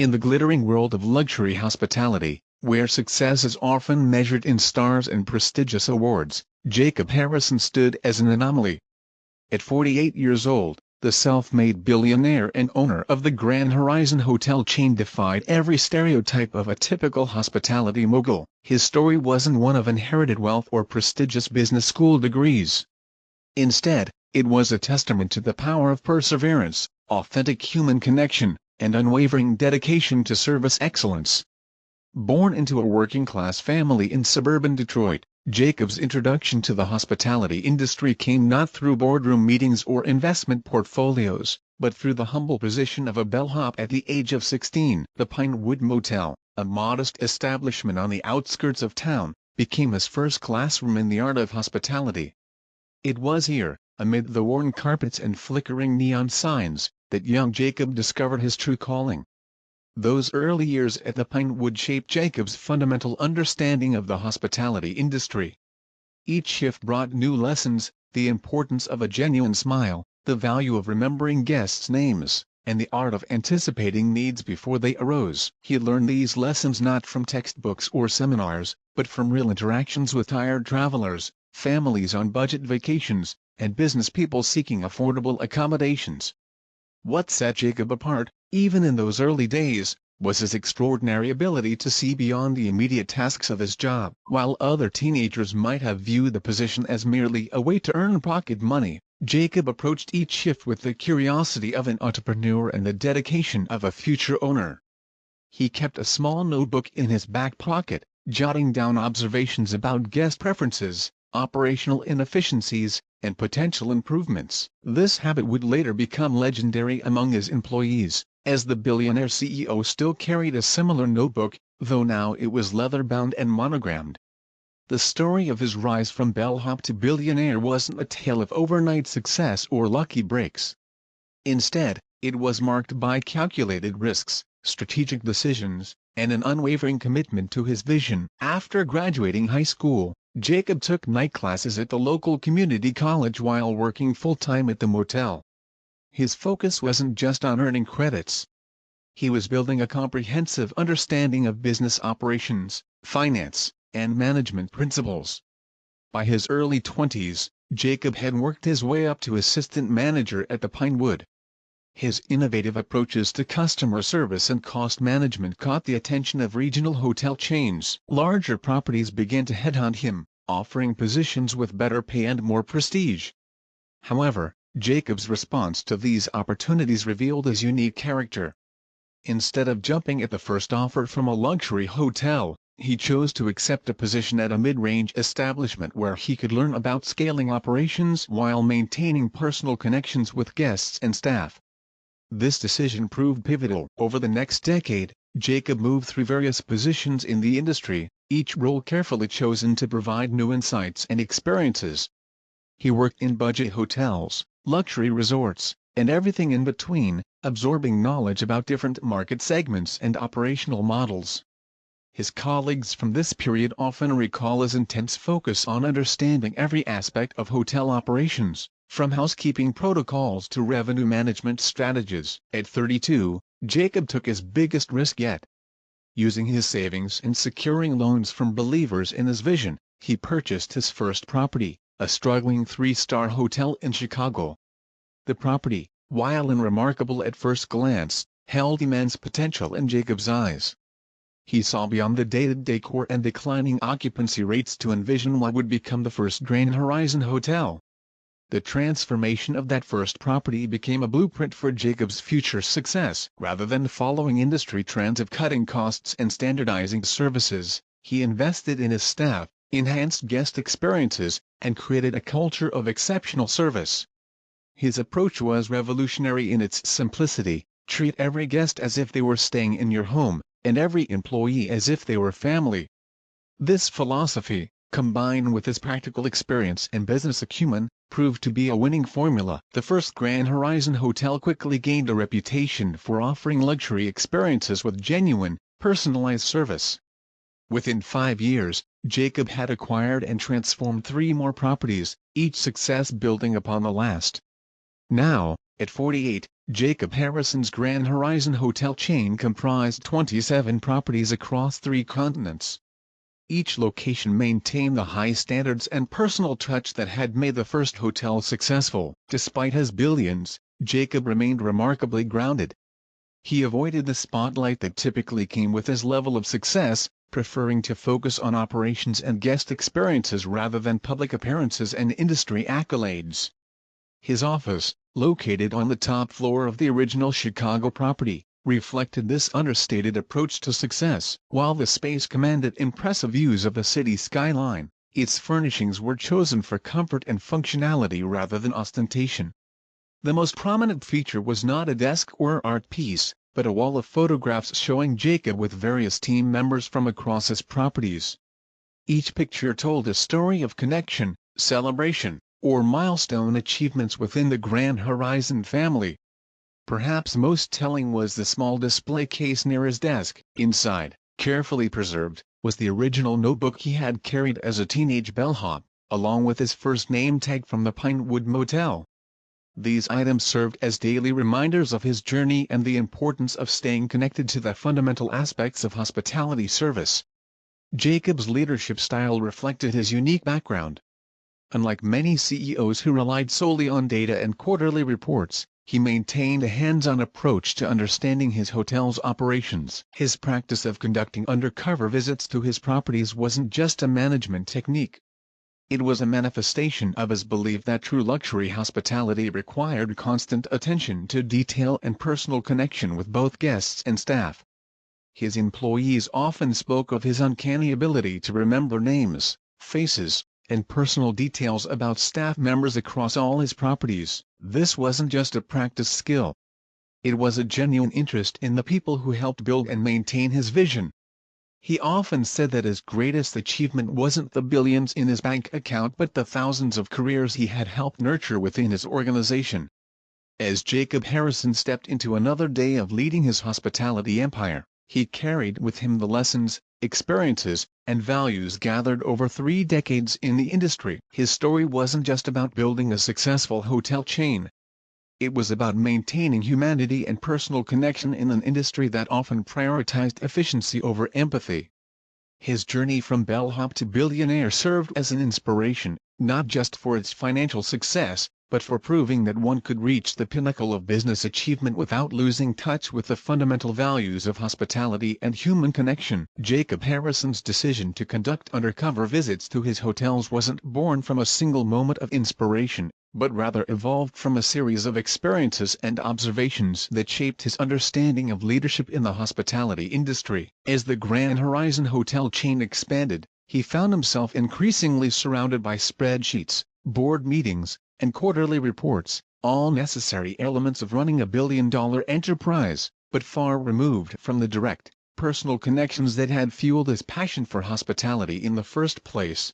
In the glittering world of luxury hospitality, where success is often measured in stars and prestigious awards, Jacob Harrison stood as an anomaly. At 48 years old, the self-made billionaire and owner of the Grand Horizon hotel chain defied every stereotype of a typical hospitality mogul. His story wasn't one of inherited wealth or prestigious business school degrees. Instead, it was a testament to the power of perseverance, authentic human connection, and unwavering dedication to service excellence. Born into a working-class family in suburban Detroit, Jacob's introduction to the hospitality industry came not through boardroom meetings or investment portfolios, but through the humble position of a bellhop at the age of 16. The Pinewood Motel, a modest establishment on the outskirts of town, became his first classroom in the art of hospitality. It was here, amid the worn carpets and flickering neon signs, that young Jacob discovered his true calling. Those early years at the Pinewood shaped Jacob's fundamental understanding of the hospitality industry. Each shift brought new lessons: the importance of a genuine smile, the value of remembering guests' names, and the art of anticipating needs before they arose. He learned these lessons not from textbooks or seminars, but from real interactions with tired travelers, families on budget vacations, and business people seeking affordable accommodations. What set Jacob apart, even in those early days, was his extraordinary ability to see beyond the immediate tasks of his job. While other teenagers might have viewed the position as merely a way to earn pocket money, Jacob approached each shift with the curiosity of an entrepreneur and the dedication of a future owner. He kept a small notebook in his back pocket, jotting down observations about guest preferences, operational inefficiencies, and potential improvements. This habit would later become legendary among his employees, as the billionaire CEO still carried a similar notebook, though now it was leather-bound and monogrammed. The story of his rise from bellhop to billionaire wasn't a tale of overnight success or lucky breaks. Instead, it was marked by calculated risks, strategic decisions, and an unwavering commitment to his vision. After graduating high school, Jacob took night classes at the local community college while working full-time at the motel. His focus wasn't just on earning credits. He was building a comprehensive understanding of business operations, finance, and management principles. By his early 20s, Jacob had worked his way up to assistant manager at the Pinewood. His innovative approaches to customer service and cost management caught the attention of regional hotel chains. Larger properties began to headhunt him, offering positions with better pay and more prestige. However, Jacob's response to these opportunities revealed his unique character. Instead of jumping at the first offer from a luxury hotel, he chose to accept a position at a mid-range establishment where he could learn about scaling operations while maintaining personal connections with guests and staff. This decision proved pivotal. Over the next decade, Jacob moved through various positions in the industry, each role carefully chosen to provide new insights and experiences. He worked in budget hotels, luxury resorts, and everything in between, absorbing knowledge about different market segments and operational models. His colleagues from this period often recall his intense focus on understanding every aspect of hotel operations, from housekeeping protocols to revenue management strategies. At 32, Jacob took his biggest risk yet. Using his savings and securing loans from believers in his vision, he purchased his first property, a struggling 3-star hotel in Chicago. The property, while unremarkable at first glance, held immense potential in Jacob's eyes. He saw beyond the dated decor and declining occupancy rates to envision what would become the first Grand Horizon hotel. The transformation of that first property became a blueprint for Jacob's future success. Rather than following industry trends of cutting costs and standardizing services, he invested in his staff, enhanced guest experiences, and created a culture of exceptional service. His approach was revolutionary in its simplicity: treat every guest as if they were staying in your home, and every employee as if they were family. This philosophy, combined with his practical experience and business acumen, proved to be a winning formula. The first Grand Horizon hotel quickly gained a reputation for offering luxury experiences with genuine, personalized service. Within 5 years, Jacob had acquired and transformed 3 more properties, each success building upon the last. Now, at 48, Jacob Harrison's Grand Horizon hotel chain comprised 27 properties across 3 continents. Each location maintained the high standards and personal touch that had made the first hotel successful. Despite his billions, Jacob remained remarkably grounded. He avoided the spotlight that typically came with his level of success, preferring to focus on operations and guest experiences rather than public appearances and industry accolades. His office, located on the top floor of the original Chicago property, reflected this understated approach to success. While the space commanded impressive views of the city skyline, its furnishings were chosen for comfort and functionality rather than ostentation. The most prominent feature was not a desk or art piece, but a wall of photographs showing Jacob with various team members from across his properties. Each picture told a story of connection, celebration, or milestone achievements within the Grand Horizon family. Perhaps most telling was the small display case near his desk. Inside, carefully preserved, was the original notebook he had carried as a teenage bellhop, along with his first name tag from the Pinewood Motel. These items served as daily reminders of his journey and the importance of staying connected to the fundamental aspects of hospitality service. Jacob's leadership style reflected his unique background. Unlike many CEOs who relied solely on data and quarterly reports, he maintained a hands-on approach to understanding his hotel's operations. His practice of conducting undercover visits to his properties wasn't just a management technique. It was a manifestation of his belief that true luxury hospitality required constant attention to detail and personal connection with both guests and staff. His employees often spoke of his uncanny ability to remember names, faces, and personal details about staff members across all his properties. This wasn't just a practice skill. It was a genuine interest in the people who helped build and maintain his vision. He often said that his greatest achievement wasn't the billions in his bank account but the thousands of careers he had helped nurture within his organization. As Jacob Harrison stepped into another day of leading his hospitality empire, he carried with him the lessons, experiences, and values gathered over 3 decades in the industry. His story wasn't just about building a successful hotel chain. It was about maintaining humanity and personal connection in an industry that often prioritized efficiency over empathy. His journey from bellhop to billionaire served as an inspiration, not just for its financial success, but for proving that one could reach the pinnacle of business achievement without losing touch with the fundamental values of hospitality and human connection. Jacob Harrison's decision to conduct undercover visits to his hotels wasn't born from a single moment of inspiration, but rather evolved from a series of experiences and observations that shaped his understanding of leadership in the hospitality industry. As the Grand Horizon hotel chain expanded, he found himself increasingly surrounded by spreadsheets, board meetings, and quarterly reports, all necessary elements of running a billion-dollar enterprise, but far removed from the direct, personal connections that had fueled his passion for hospitality in the first place.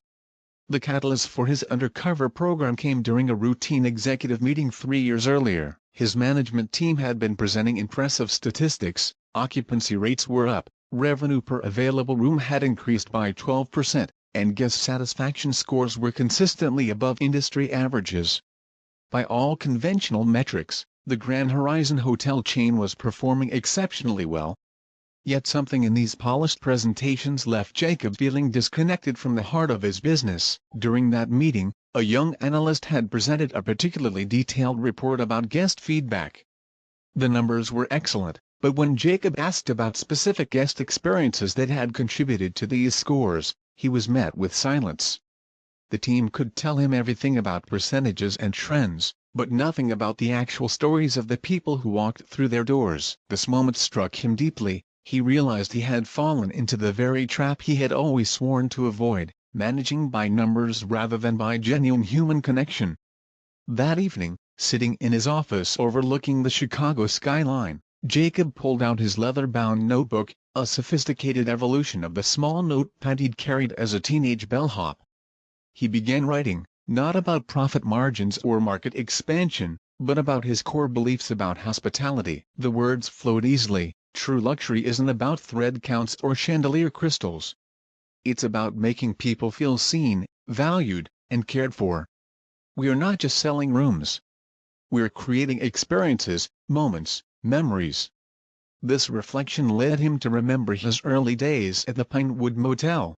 The catalyst for his undercover program came during a routine executive meeting 3 years earlier. His management team had been presenting impressive statistics: occupancy rates were up, revenue per available room had increased by 12%, and guest satisfaction scores were consistently above industry averages. By all conventional metrics, the Grand Horizon hotel chain was performing exceptionally well. Yet something in these polished presentations left Jacob feeling disconnected from the heart of his business. During that meeting, a young analyst had presented a particularly detailed report about guest feedback. The numbers were excellent, but when Jacob asked about specific guest experiences that had contributed to these scores, he was met with silence. The team could tell him everything about percentages and trends, but nothing about the actual stories of the people who walked through their doors. This moment struck him deeply. He realized he had fallen into the very trap he had always sworn to avoid, managing by numbers rather than by genuine human connection. That evening, sitting in his office overlooking the Chicago skyline, Jacob pulled out his leather-bound notebook, a sophisticated evolution of the small notepad he'd carried as a teenage bellhop. He began writing, not about profit margins or market expansion, but about his core beliefs about hospitality. The words flowed easily. True luxury isn't about thread counts or chandelier crystals. It's about making people feel seen, valued, and cared for. We are not just selling rooms. We're creating experiences, moments, memories. This reflection led him to remember his early days at the Pinewood Motel.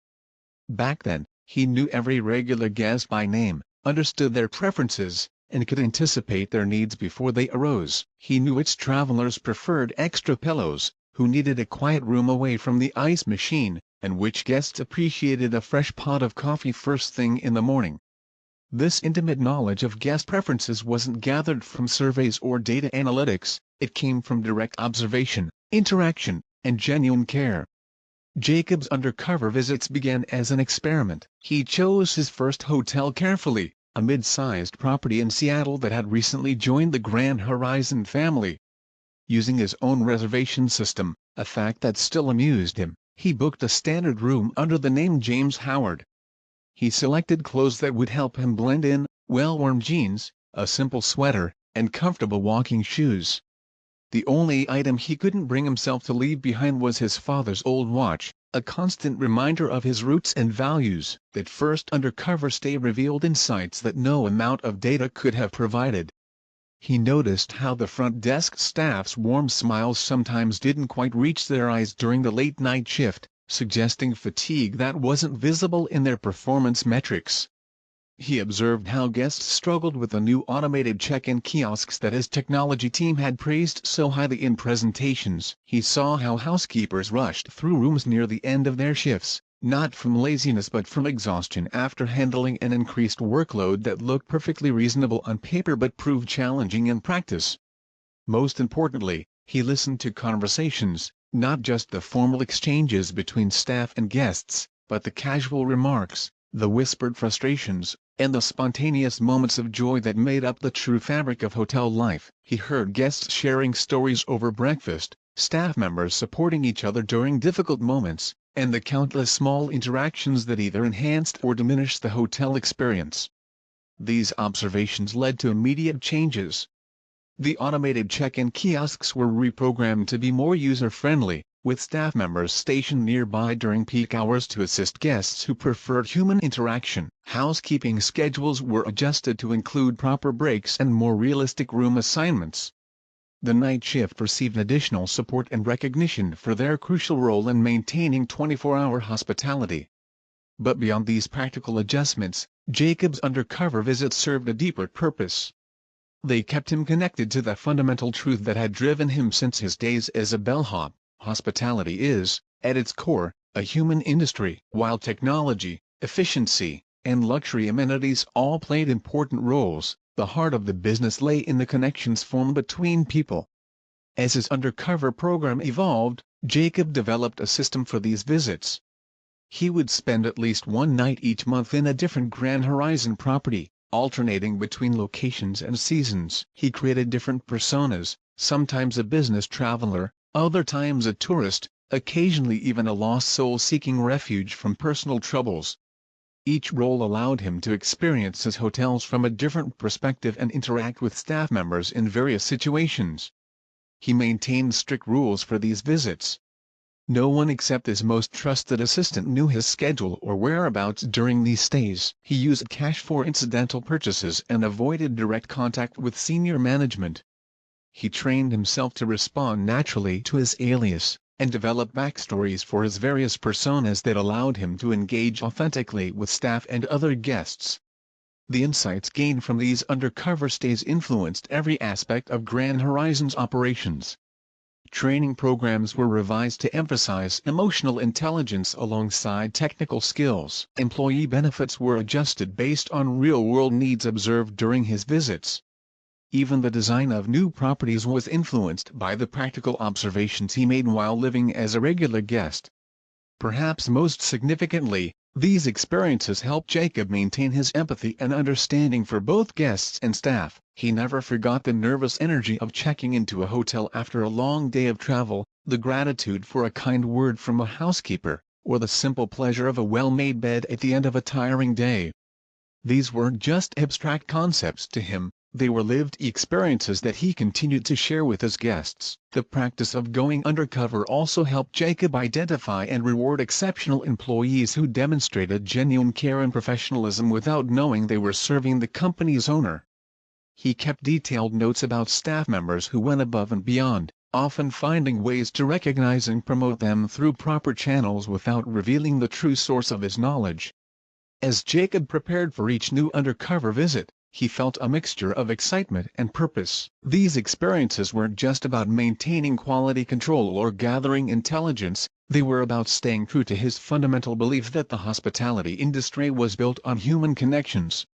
Back then, he knew every regular guest by name, understood their preferences, and could anticipate their needs before they arose. He knew which travelers preferred extra pillows, who needed a quiet room away from the ice machine, and which guests appreciated a fresh pot of coffee first thing in the morning. This intimate knowledge of guest preferences wasn't gathered from surveys or data analytics, it came from direct observation, interaction, and genuine care. Jacob's undercover visits began as an experiment. He chose his first hotel carefully, a mid-sized property in Seattle that had recently joined the Grand Horizon family. Using his own reservation system, a fact that still amused him, he booked a standard room under the name James Howard. He selected clothes that would help him blend in, well-worn jeans, a simple sweater, and comfortable walking shoes. The only item he couldn't bring himself to leave behind was his father's old watch, a constant reminder of his roots and values. That first undercover stay revealed insights that no amount of data could have provided. He noticed how the front desk staff's warm smiles sometimes didn't quite reach their eyes during the late-night shift, suggesting fatigue that wasn't visible in their performance metrics. He observed how guests struggled with the new automated check-in kiosks that his technology team had praised so highly in presentations. He saw how housekeepers rushed through rooms near the end of their shifts, not from laziness but from exhaustion after handling an increased workload that looked perfectly reasonable on paper but proved challenging in practice. Most importantly, he listened to conversations, not just the formal exchanges between staff and guests, but the casual remarks, the whispered frustrations, and the spontaneous moments of joy that made up the true fabric of hotel life. He heard guests sharing stories over breakfast, staff members supporting each other during difficult moments, and the countless small interactions that either enhanced or diminished the hotel experience. These observations led to immediate changes. The automated check-in kiosks were reprogrammed to be more user-friendly, with staff members stationed nearby during peak hours to assist guests who preferred human interaction. Housekeeping schedules were adjusted to include proper breaks and more realistic room assignments. The night shift received additional support and recognition for their crucial role in maintaining 24-hour hospitality. But beyond these practical adjustments, Jacob's undercover visits served a deeper purpose. They kept him connected to the fundamental truth that had driven him since his days as a bellhop. Hospitality is, at its core, a human industry. While technology, efficiency, and luxury amenities all played important roles, the heart of the business lay in the connections formed between people. As his undercover program evolved, Jacob developed a system for these visits. He would spend at least one night each month in a different Grand Horizon property, alternating between locations and seasons. He created different personas, sometimes a business traveler, other times a tourist, occasionally even a lost soul seeking refuge from personal troubles. Each role allowed him to experience his hotels from a different perspective and interact with staff members in various situations. He maintained strict rules for these visits. No one except his most trusted assistant knew his schedule or whereabouts during these stays. He used cash for incidental purchases and avoided direct contact with senior management. He trained himself to respond naturally to his alias, and developed backstories for his various personas that allowed him to engage authentically with staff and other guests. The insights gained from these undercover stays influenced every aspect of Grand Horizon's operations. Training programs were revised to emphasize emotional intelligence alongside technical skills. Employee benefits were adjusted based on real-world needs observed during his visits. Even the design of new properties was influenced by the practical observations he made while living as a regular guest. Perhaps most significantly, these experiences helped Jacob maintain his empathy and understanding for both guests and staff. He never forgot the nervous energy of checking into a hotel after a long day of travel, the gratitude for a kind word from a housekeeper, or the simple pleasure of a well-made bed at the end of a tiring day. These weren't just abstract concepts to him, they were lived experiences that he continued to share with his guests. The practice of going undercover also helped Jacob identify and reward exceptional employees who demonstrated genuine care and professionalism without knowing they were serving the company's owner. He kept detailed notes about staff members who went above and beyond, often finding ways to recognize and promote them through proper channels without revealing the true source of his knowledge. As Jacob prepared for each new undercover visit, he felt a mixture of excitement and purpose. These experiences weren't just about maintaining quality control or gathering intelligence, they were about staying true to his fundamental belief that the hospitality industry was built on human connections.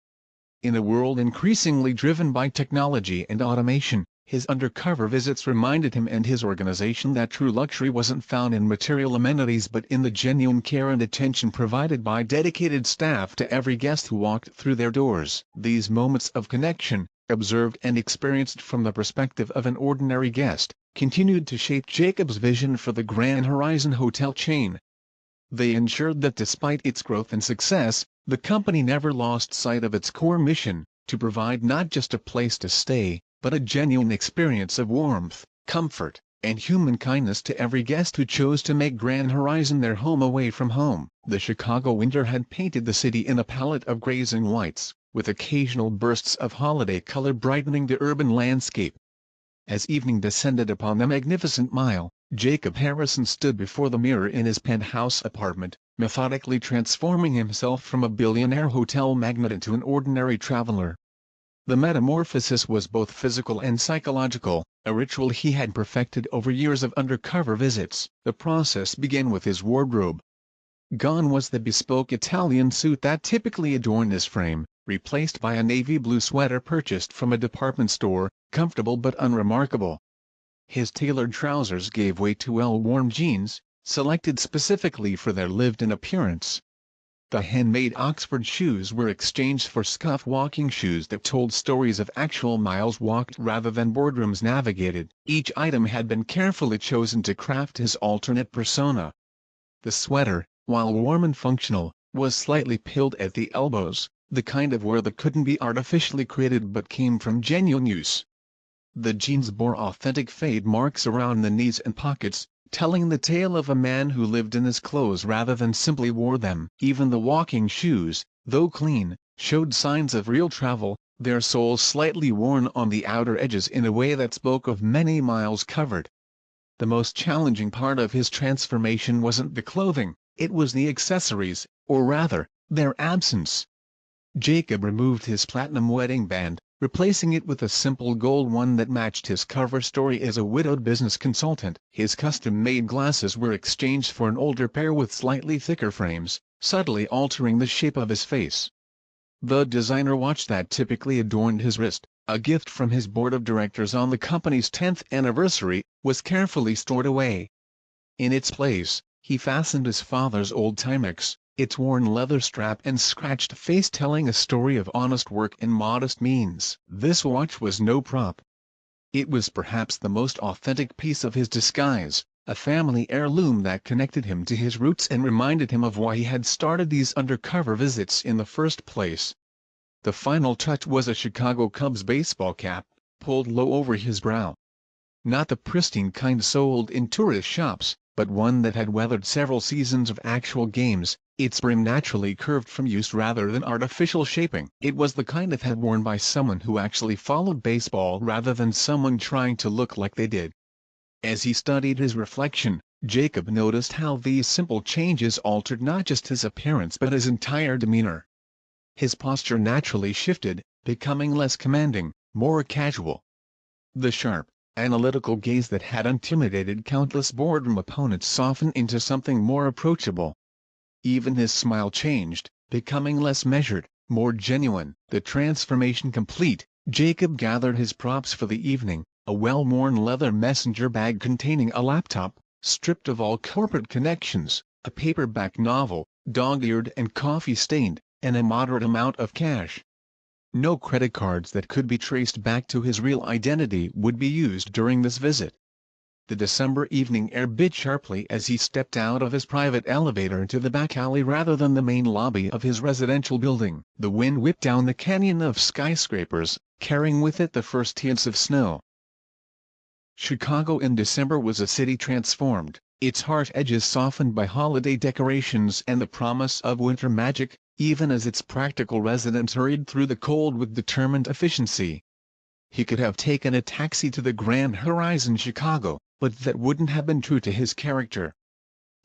In a world increasingly driven by technology and automation, his undercover visits reminded him and his organization that true luxury wasn't found in material amenities but in the genuine care and attention provided by dedicated staff to every guest who walked through their doors. These moments of connection, observed and experienced from the perspective of an ordinary guest, continued to shape Jacob's vision for the Grand Horizon hotel chain. They ensured that despite its growth and success, the company never lost sight of its core mission, to provide not just a place to stay, but a genuine experience of warmth, comfort, and human kindness to every guest who chose to make Grand Horizon their home away from home. The Chicago winter had painted the city in a palette of grays and whites, with occasional bursts of holiday color brightening the urban landscape. As evening descended upon the magnificent mile, Jacob Harrison stood before the mirror in his penthouse apartment, methodically transforming himself from a billionaire hotel magnate into an ordinary traveler. The metamorphosis was both physical and psychological, a ritual he had perfected over years of undercover visits. The process began with his wardrobe. Gone was the bespoke Italian suit that typically adorned his frame, replaced by a navy blue sweater purchased from a department store, comfortable but unremarkable. His tailored trousers gave way to well-worn jeans, selected specifically for their lived-in appearance. The handmade Oxford shoes were exchanged for scuffed walking shoes that told stories of actual miles walked rather than boardrooms navigated. Each item had been carefully chosen to craft his alternate persona. The sweater, while warm and functional, was slightly pilled at the elbows, the kind of wear that couldn't be artificially created but came from genuine use. The jeans bore authentic fade marks around the knees and pockets, telling the tale of a man who lived in his clothes rather than simply wore them. Even the walking shoes, though clean, showed signs of real travel, their soles slightly worn on the outer edges in a way that spoke of many miles covered. The most challenging part of his transformation wasn't the clothing, it was the accessories, or rather, their absence. Jacob removed his platinum wedding band, replacing it with a simple gold one that matched his cover story as a widowed business consultant. His custom-made glasses were exchanged for an older pair with slightly thicker frames, subtly altering the shape of his face. The designer watch that typically adorned his wrist, a gift from his board of directors on the company's 10th anniversary, was carefully stored away. In its place, he fastened his father's old Timex, its worn leather strap and scratched face telling a story of honest work and modest means. This watch was no prop. It was perhaps the most authentic piece of his disguise, a family heirloom that connected him to his roots and reminded him of why he had started these undercover visits in the first place. The final touch was a Chicago Cubs baseball cap, pulled low over his brow. Not the pristine kind sold in tourist shops, but one that had weathered several seasons of actual games, its brim naturally curved from use rather than artificial shaping. It was the kind of hat worn by someone who actually followed baseball rather than someone trying to look like they did. As he studied his reflection, Jacob noticed how these simple changes altered not just his appearance but his entire demeanor. His posture naturally shifted, becoming less commanding, more casual. The sharp, analytical gaze that had intimidated countless boardroom opponents softened into something more approachable. Even his smile changed, becoming less measured, more genuine. The transformation complete, Jacob gathered his props for the evening, a well-worn leather messenger bag containing a laptop, stripped of all corporate connections, a paperback novel, dog-eared and coffee-stained, and a moderate amount of cash. No credit cards that could be traced back to his real identity would be used during this visit. The December evening air bit sharply as he stepped out of his private elevator into the back alley rather than the main lobby of his residential building. The wind whipped down the canyon of skyscrapers, carrying with it the first tints of snow. Chicago in December was a city transformed, its harsh edges softened by holiday decorations and the promise of winter magic, even as its practical residents hurried through the cold with determined efficiency. He could have taken a taxi to the Grand Horizon Chicago, but that wouldn't have been true to his character.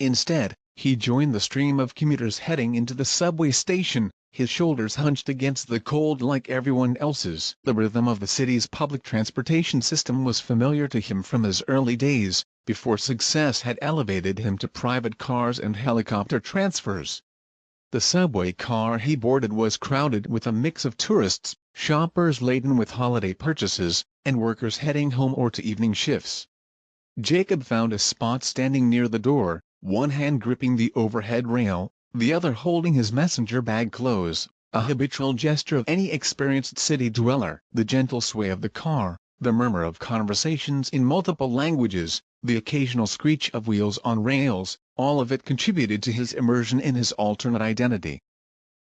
Instead, he joined the stream of commuters heading into the subway station, his shoulders hunched against the cold like everyone else's. The rhythm of the city's public transportation system was familiar to him from his early days, before success had elevated him to private cars and helicopter transfers. The subway car he boarded was crowded with a mix of tourists, shoppers laden with holiday purchases, and workers heading home or to evening shifts. Jacob found a spot standing near the door, one hand gripping the overhead rail, the other holding his messenger bag close, a habitual gesture of any experienced city dweller. The gentle sway of the car, the murmur of conversations in multiple languages, the occasional screech of wheels on rails, all of it contributed to his immersion in his alternate identity.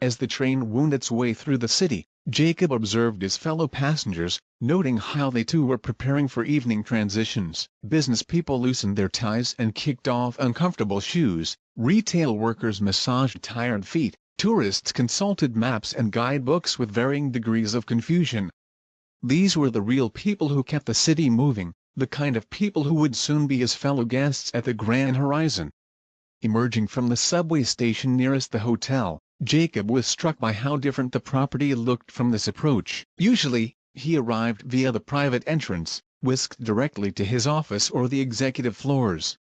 As the train wound its way through the city, Jacob observed his fellow passengers, noting how they too were preparing for evening transitions. Business people loosened their ties and kicked off uncomfortable shoes, retail workers massaged tired feet, tourists consulted maps and guidebooks with varying degrees of confusion. These were the real people who kept the city moving, the kind of people who would soon be his fellow guests at the Grand Horizon. Emerging from the subway station nearest the hotel, Jacob was struck by how different the property looked from this approach. Usually, he arrived via the private entrance, whisked directly to his office or the executive floors.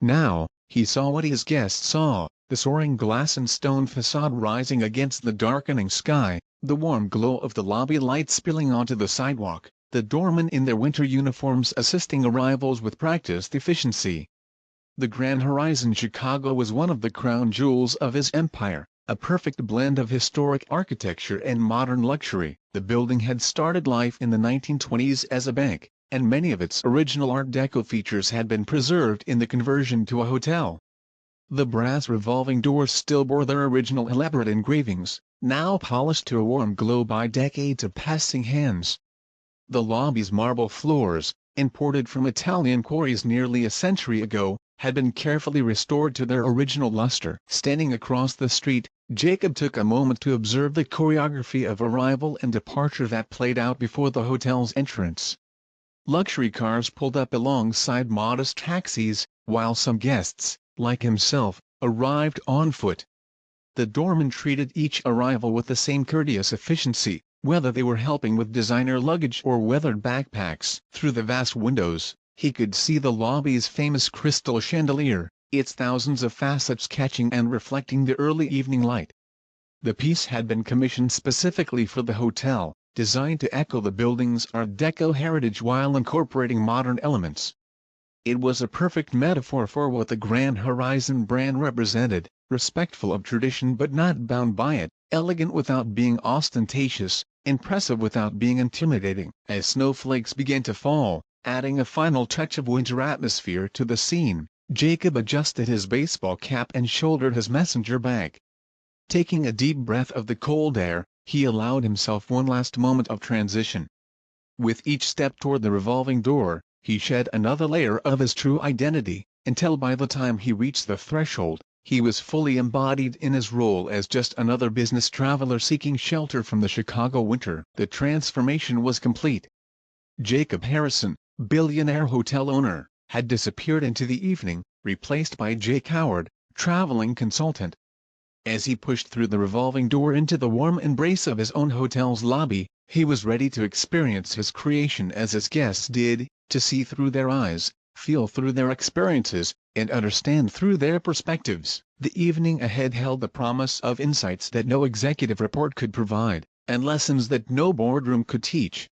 Now, he saw what his guests saw, the soaring glass and stone facade rising against the darkening sky, the warm glow of the lobby light spilling onto the sidewalk, the doormen in their winter uniforms assisting arrivals with practiced efficiency. The Grand Horizon Chicago was one of the crown jewels of his empire, a perfect blend of historic architecture and modern luxury. The building had started life in the 1920s as a bank, and many of its original Art Deco features had been preserved in the conversion to a hotel. The brass revolving doors still bore their original elaborate engravings, now polished to a warm glow by decades of passing hands. The lobby's marble floors, imported from Italian quarries nearly a century ago, had been carefully restored to their original luster. Standing across the street, Jacob took a moment to observe the choreography of arrival and departure that played out before the hotel's entrance. Luxury cars pulled up alongside modest taxis, while some guests, like himself, arrived on foot. The doorman treated each arrival with the same courteous efficiency, whether they were helping with designer luggage or weathered backpacks. Through the vast windows, he could see the lobby's famous crystal chandelier, its thousands of facets catching and reflecting the early evening light. The piece had been commissioned specifically for the hotel, designed to echo the building's Art Deco heritage while incorporating modern elements. It was a perfect metaphor for what the Grand Horizon brand represented, respectful of tradition but not bound by it, elegant without being ostentatious, impressive without being intimidating. As snowflakes began to fall, adding a final touch of winter atmosphere to the scene, Jacob adjusted his baseball cap and shouldered his messenger bag. Taking a deep breath of the cold air, he allowed himself one last moment of transition. With each step toward the revolving door, he shed another layer of his true identity, until by the time he reached the threshold, he was fully embodied in his role as just another business traveler seeking shelter from the Chicago winter. The transformation was complete. Jacob Harrison, billionaire hotel owner, had disappeared into the evening, replaced by Jake Howard, traveling consultant. As he pushed through the revolving door into the warm embrace of his own hotel's lobby, he was ready to experience his creation as his guests did, to see through their eyes, feel through their experiences, and understand through their perspectives. The evening ahead held the promise of insights that no executive report could provide, and lessons that no boardroom could teach.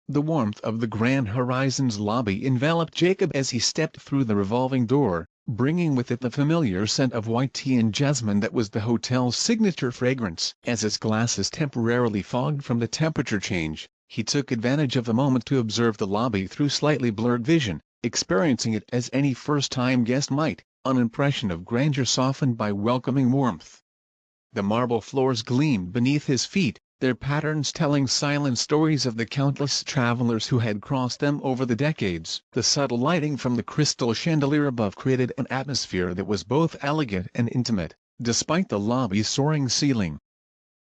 The warmth of the Grand Horizon's lobby enveloped Jacob as he stepped through the revolving door, bringing with it the familiar scent of white tea and jasmine that was the hotel's signature fragrance. As his glasses temporarily fogged from the temperature change, he took advantage of the moment to observe the lobby through slightly blurred vision, experiencing it as any first-time guest might, an impression of grandeur softened by welcoming warmth. The marble floors gleamed beneath his feet, their patterns telling silent stories of the countless travelers who had crossed them over the decades. The subtle lighting from the crystal chandelier above created an atmosphere that was both elegant and intimate, despite the lobby's soaring ceiling.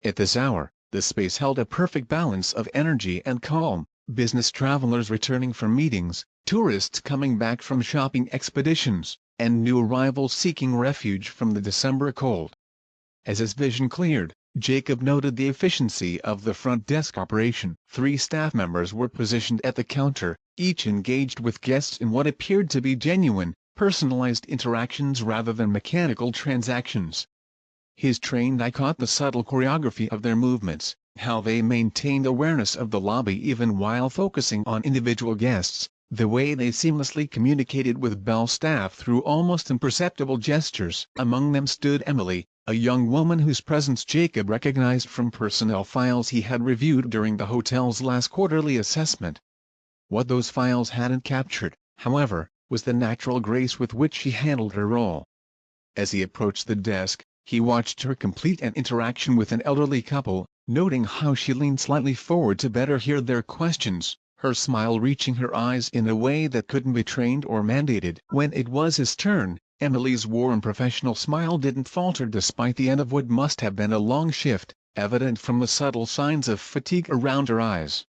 At this hour, the space held a perfect balance of energy and calm, business travelers returning from meetings, tourists coming back from shopping expeditions, and new arrivals seeking refuge from the December cold. As his vision cleared, Jacob noted the efficiency of the front desk operation. 3 staff members were positioned at the counter, each engaged with guests in what appeared to be genuine, personalized interactions rather than mechanical transactions. His trained eye caught the subtle choreography of their movements, how they maintained awareness of the lobby even while focusing on individual guests, the way they seamlessly communicated with bell staff through almost imperceptible gestures. Among them stood Emily, a young woman whose presence Jacob recognized from personnel files he had reviewed during the hotel's last quarterly assessment. What those files hadn't captured, however, was the natural grace with which she handled her role. As he approached the desk, he watched her complete an interaction with an elderly couple, noting how she leaned slightly forward to better hear their questions, her smile reaching her eyes in a way that couldn't be trained or mandated. When it was his turn, Emily's warm professional smile didn't falter despite the end of what must have been a long shift, evident from the subtle signs of fatigue around her eyes.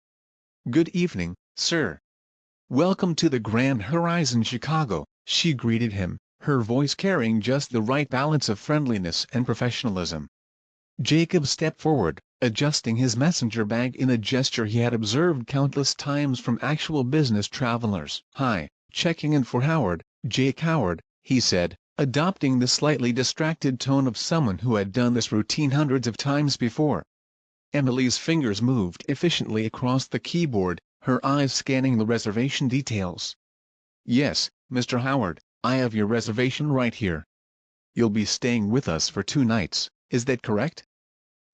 "Good evening, sir. Welcome to the Grand Horizon Chicago," she greeted him, her voice carrying just the right balance of friendliness and professionalism. Jacob stepped forward, adjusting his messenger bag in a gesture he had observed countless times from actual business travelers. "Hi, checking in for Howard, Jake Howard," he said, adopting the slightly distracted tone of someone who had done this routine hundreds of times before. Emily's fingers moved efficiently across the keyboard, her eyes scanning the reservation details. "Yes, Mr. Howard, I have your reservation right here. You'll be staying with us for 2 nights, is that correct?"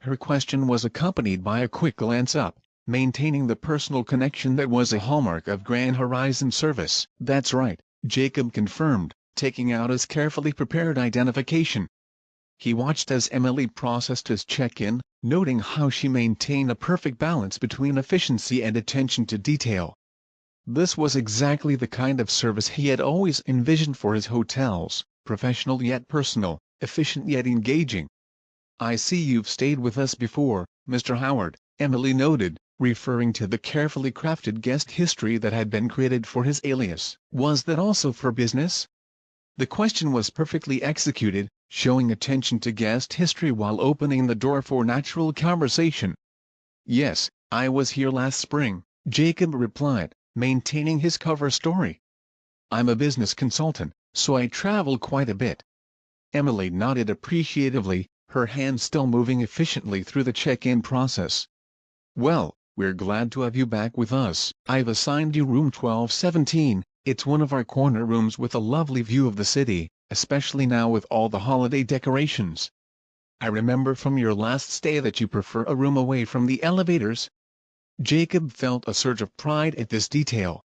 Her question was accompanied by a quick glance up, maintaining the personal connection that was a hallmark of Grand Horizon service. "That's right," Jacob confirmed, taking out his carefully prepared identification. He watched as Emily processed his check-in, noting how she maintained a perfect balance between efficiency and attention to detail. This was exactly the kind of service he had always envisioned for his hotels, professional yet personal, efficient yet engaging. "I see you've stayed with us before, Mr. Howard," Emily noted, referring to the carefully crafted guest history that had been created for his alias. "Was that also for business?" The question was perfectly executed, showing attention to guest history while opening the door for natural conversation. "Yes, I was here last spring," Jacob replied, maintaining his cover story. "I'm a business consultant, so I travel quite a bit." Emily nodded appreciatively, her hands still moving efficiently through the check-in process. "Well, we're glad to have you back with us. I've assigned you room 1217, it's one of our corner rooms with a lovely view of the city, especially now with all the holiday decorations. I remember from your last stay that you prefer a room away from the elevators." Jacob felt a surge of pride at this detail.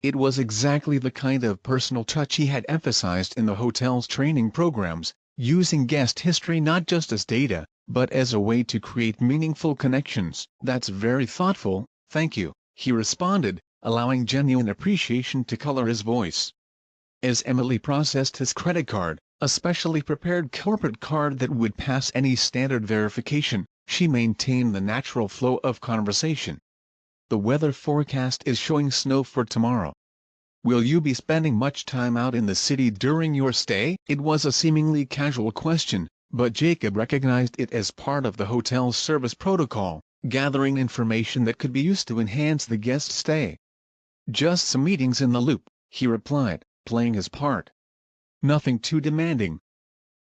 It was exactly the kind of personal touch he had emphasized in the hotel's training programs, using guest history not just as data, but as a way to create meaningful connections. "That's very thoughtful, thank you," he responded, allowing genuine appreciation to color his voice. As Emily processed his credit card, a specially prepared corporate card that would pass any standard verification, she maintained the natural flow of conversation. "The weather forecast is showing snow for tomorrow. Will you be spending much time out in the city during your stay?" It was a seemingly casual question, but Jacob recognized it as part of the hotel's service protocol, gathering information that could be used to enhance the guest's stay. "Just some meetings in the loop," he replied, playing his part. "Nothing too demanding."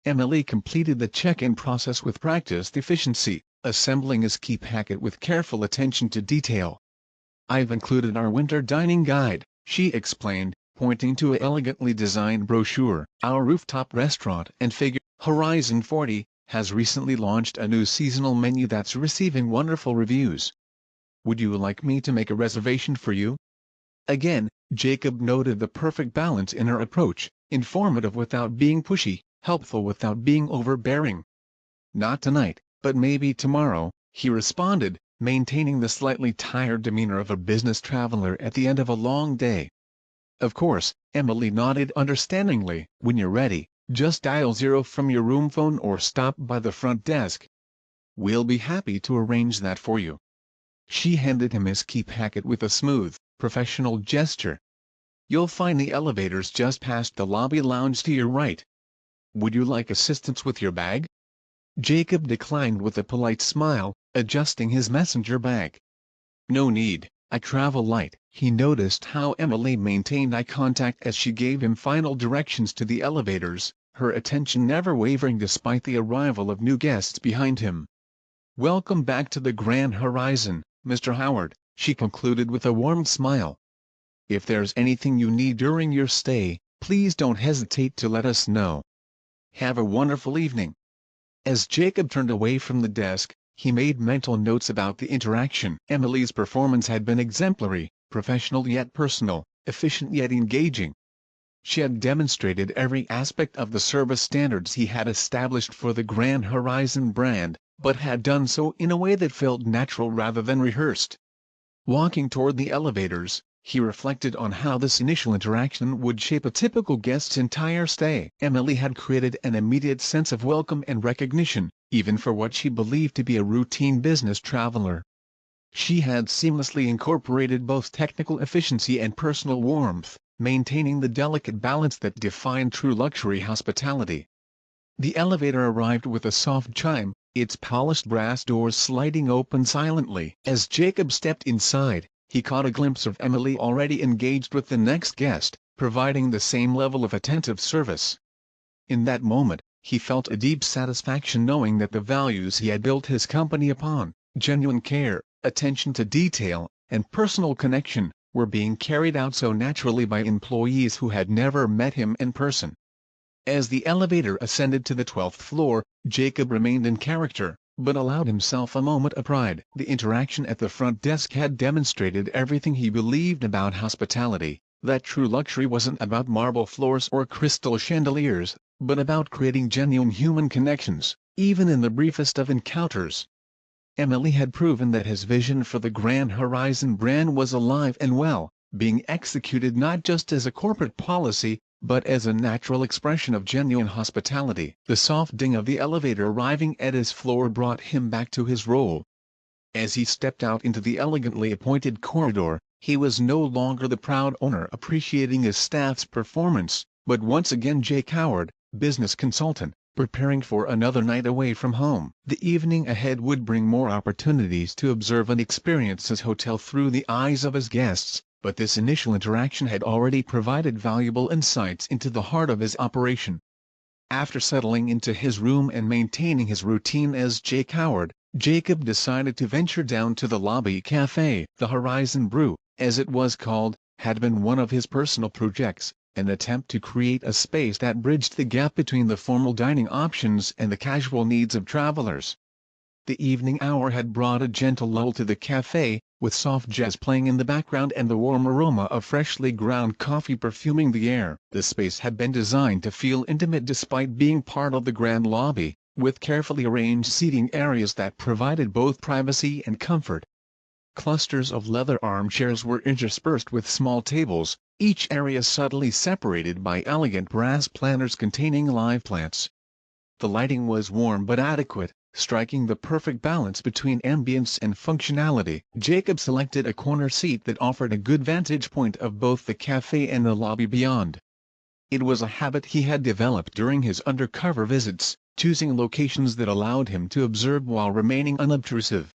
Emily completed the check-in process with practiced efficiency, assembling his key packet with careful attention to detail. "I've included our winter dining guide," she explained, pointing to an elegantly designed brochure. "Our rooftop restaurant and figure, Horizon 40, has recently launched a new seasonal menu that's receiving wonderful reviews. Would you like me to make a reservation for you?" Again, Jacob noted the perfect balance in her approach, informative without being pushy, helpful without being overbearing. "Not tonight, but maybe tomorrow," he responded, maintaining the slightly tired demeanor of a business traveler at the end of a long day. "Of course," Emily nodded understandingly. "When you're ready, just dial 0 from your room phone or stop by the front desk. We'll be happy to arrange that for you." She handed him his key packet with a smooth, professional gesture. "You'll find the elevators just past the lobby lounge to your right. Would you like assistance with your bag?" Jacob declined with a polite smile, adjusting his messenger bag. "No need, I travel light." He noticed how Emily maintained eye contact as she gave him final directions to the elevators, her attention never wavering despite the arrival of new guests behind him. "Welcome back to the Grand Horizon, Mr. Howard," she concluded with a warm smile. "If there's anything you need during your stay, please don't hesitate to let us know. Have a wonderful evening." As Jacob turned away from the desk, he made mental notes about the interaction. Emily's performance had been exemplary, professional yet personal, efficient yet engaging. She had demonstrated every aspect of the service standards he had established for the Grand Horizon brand, but had done so in a way that felt natural rather than rehearsed. Walking toward the elevators, he reflected on how this initial interaction would shape a typical guest's entire stay. Emily had created an immediate sense of welcome and recognition, even for what she believed to be a routine business traveler. She had seamlessly incorporated both technical efficiency and personal warmth, maintaining the delicate balance that defined true luxury hospitality. The elevator arrived with a soft chime, its polished brass doors sliding open silently. As Jacob stepped inside, he caught a glimpse of Emily already engaged with the next guest, providing the same level of attentive service. In that moment, he felt a deep satisfaction knowing that the values he had built his company upon, genuine care, attention to detail, and personal connection, were being carried out so naturally by employees who had never met him in person. As the elevator ascended to the 12th floor, Jacob remained in character, but allowed himself a moment of pride. The interaction at the front desk had demonstrated everything he believed about hospitality, that true luxury wasn't about marble floors or crystal chandeliers, but about creating genuine human connections, even in the briefest of encounters. Emily had proven that his vision for the Grand Horizon brand was alive and well, being executed not just as a corporate policy, but as a natural expression of genuine hospitality. The soft ding of the elevator arriving at his floor brought him back to his role. As he stepped out into the elegantly appointed corridor, he was no longer the proud owner appreciating his staff's performance, but once again Jake Howard, business consultant, preparing for another night away from home. The evening ahead would bring more opportunities to observe and experience his hotel through the eyes of his guests, but this initial interaction had already provided valuable insights into the heart of his operation. After settling into his room and maintaining his routine as Jake Howard, Jacob decided to venture down to the lobby cafe. The Horizon Brew, as it was called, had been one of his personal projects, an attempt to create a space that bridged the gap between the formal dining options and the casual needs of travelers. The evening hour had brought a gentle lull to the cafe, with soft jazz playing in the background and the warm aroma of freshly ground coffee perfuming the air. The space had been designed to feel intimate despite being part of the grand lobby, with carefully arranged seating areas that provided both privacy and comfort. Clusters of leather armchairs were interspersed with small tables, each area subtly separated by elegant brass planters containing live plants. The lighting was warm but adequate, striking the perfect balance between ambience and functionality. Jacob selected a corner seat that offered a good vantage point of both the cafe and the lobby beyond. It was a habit he had developed during his undercover visits, choosing locations that allowed him to observe while remaining unobtrusive.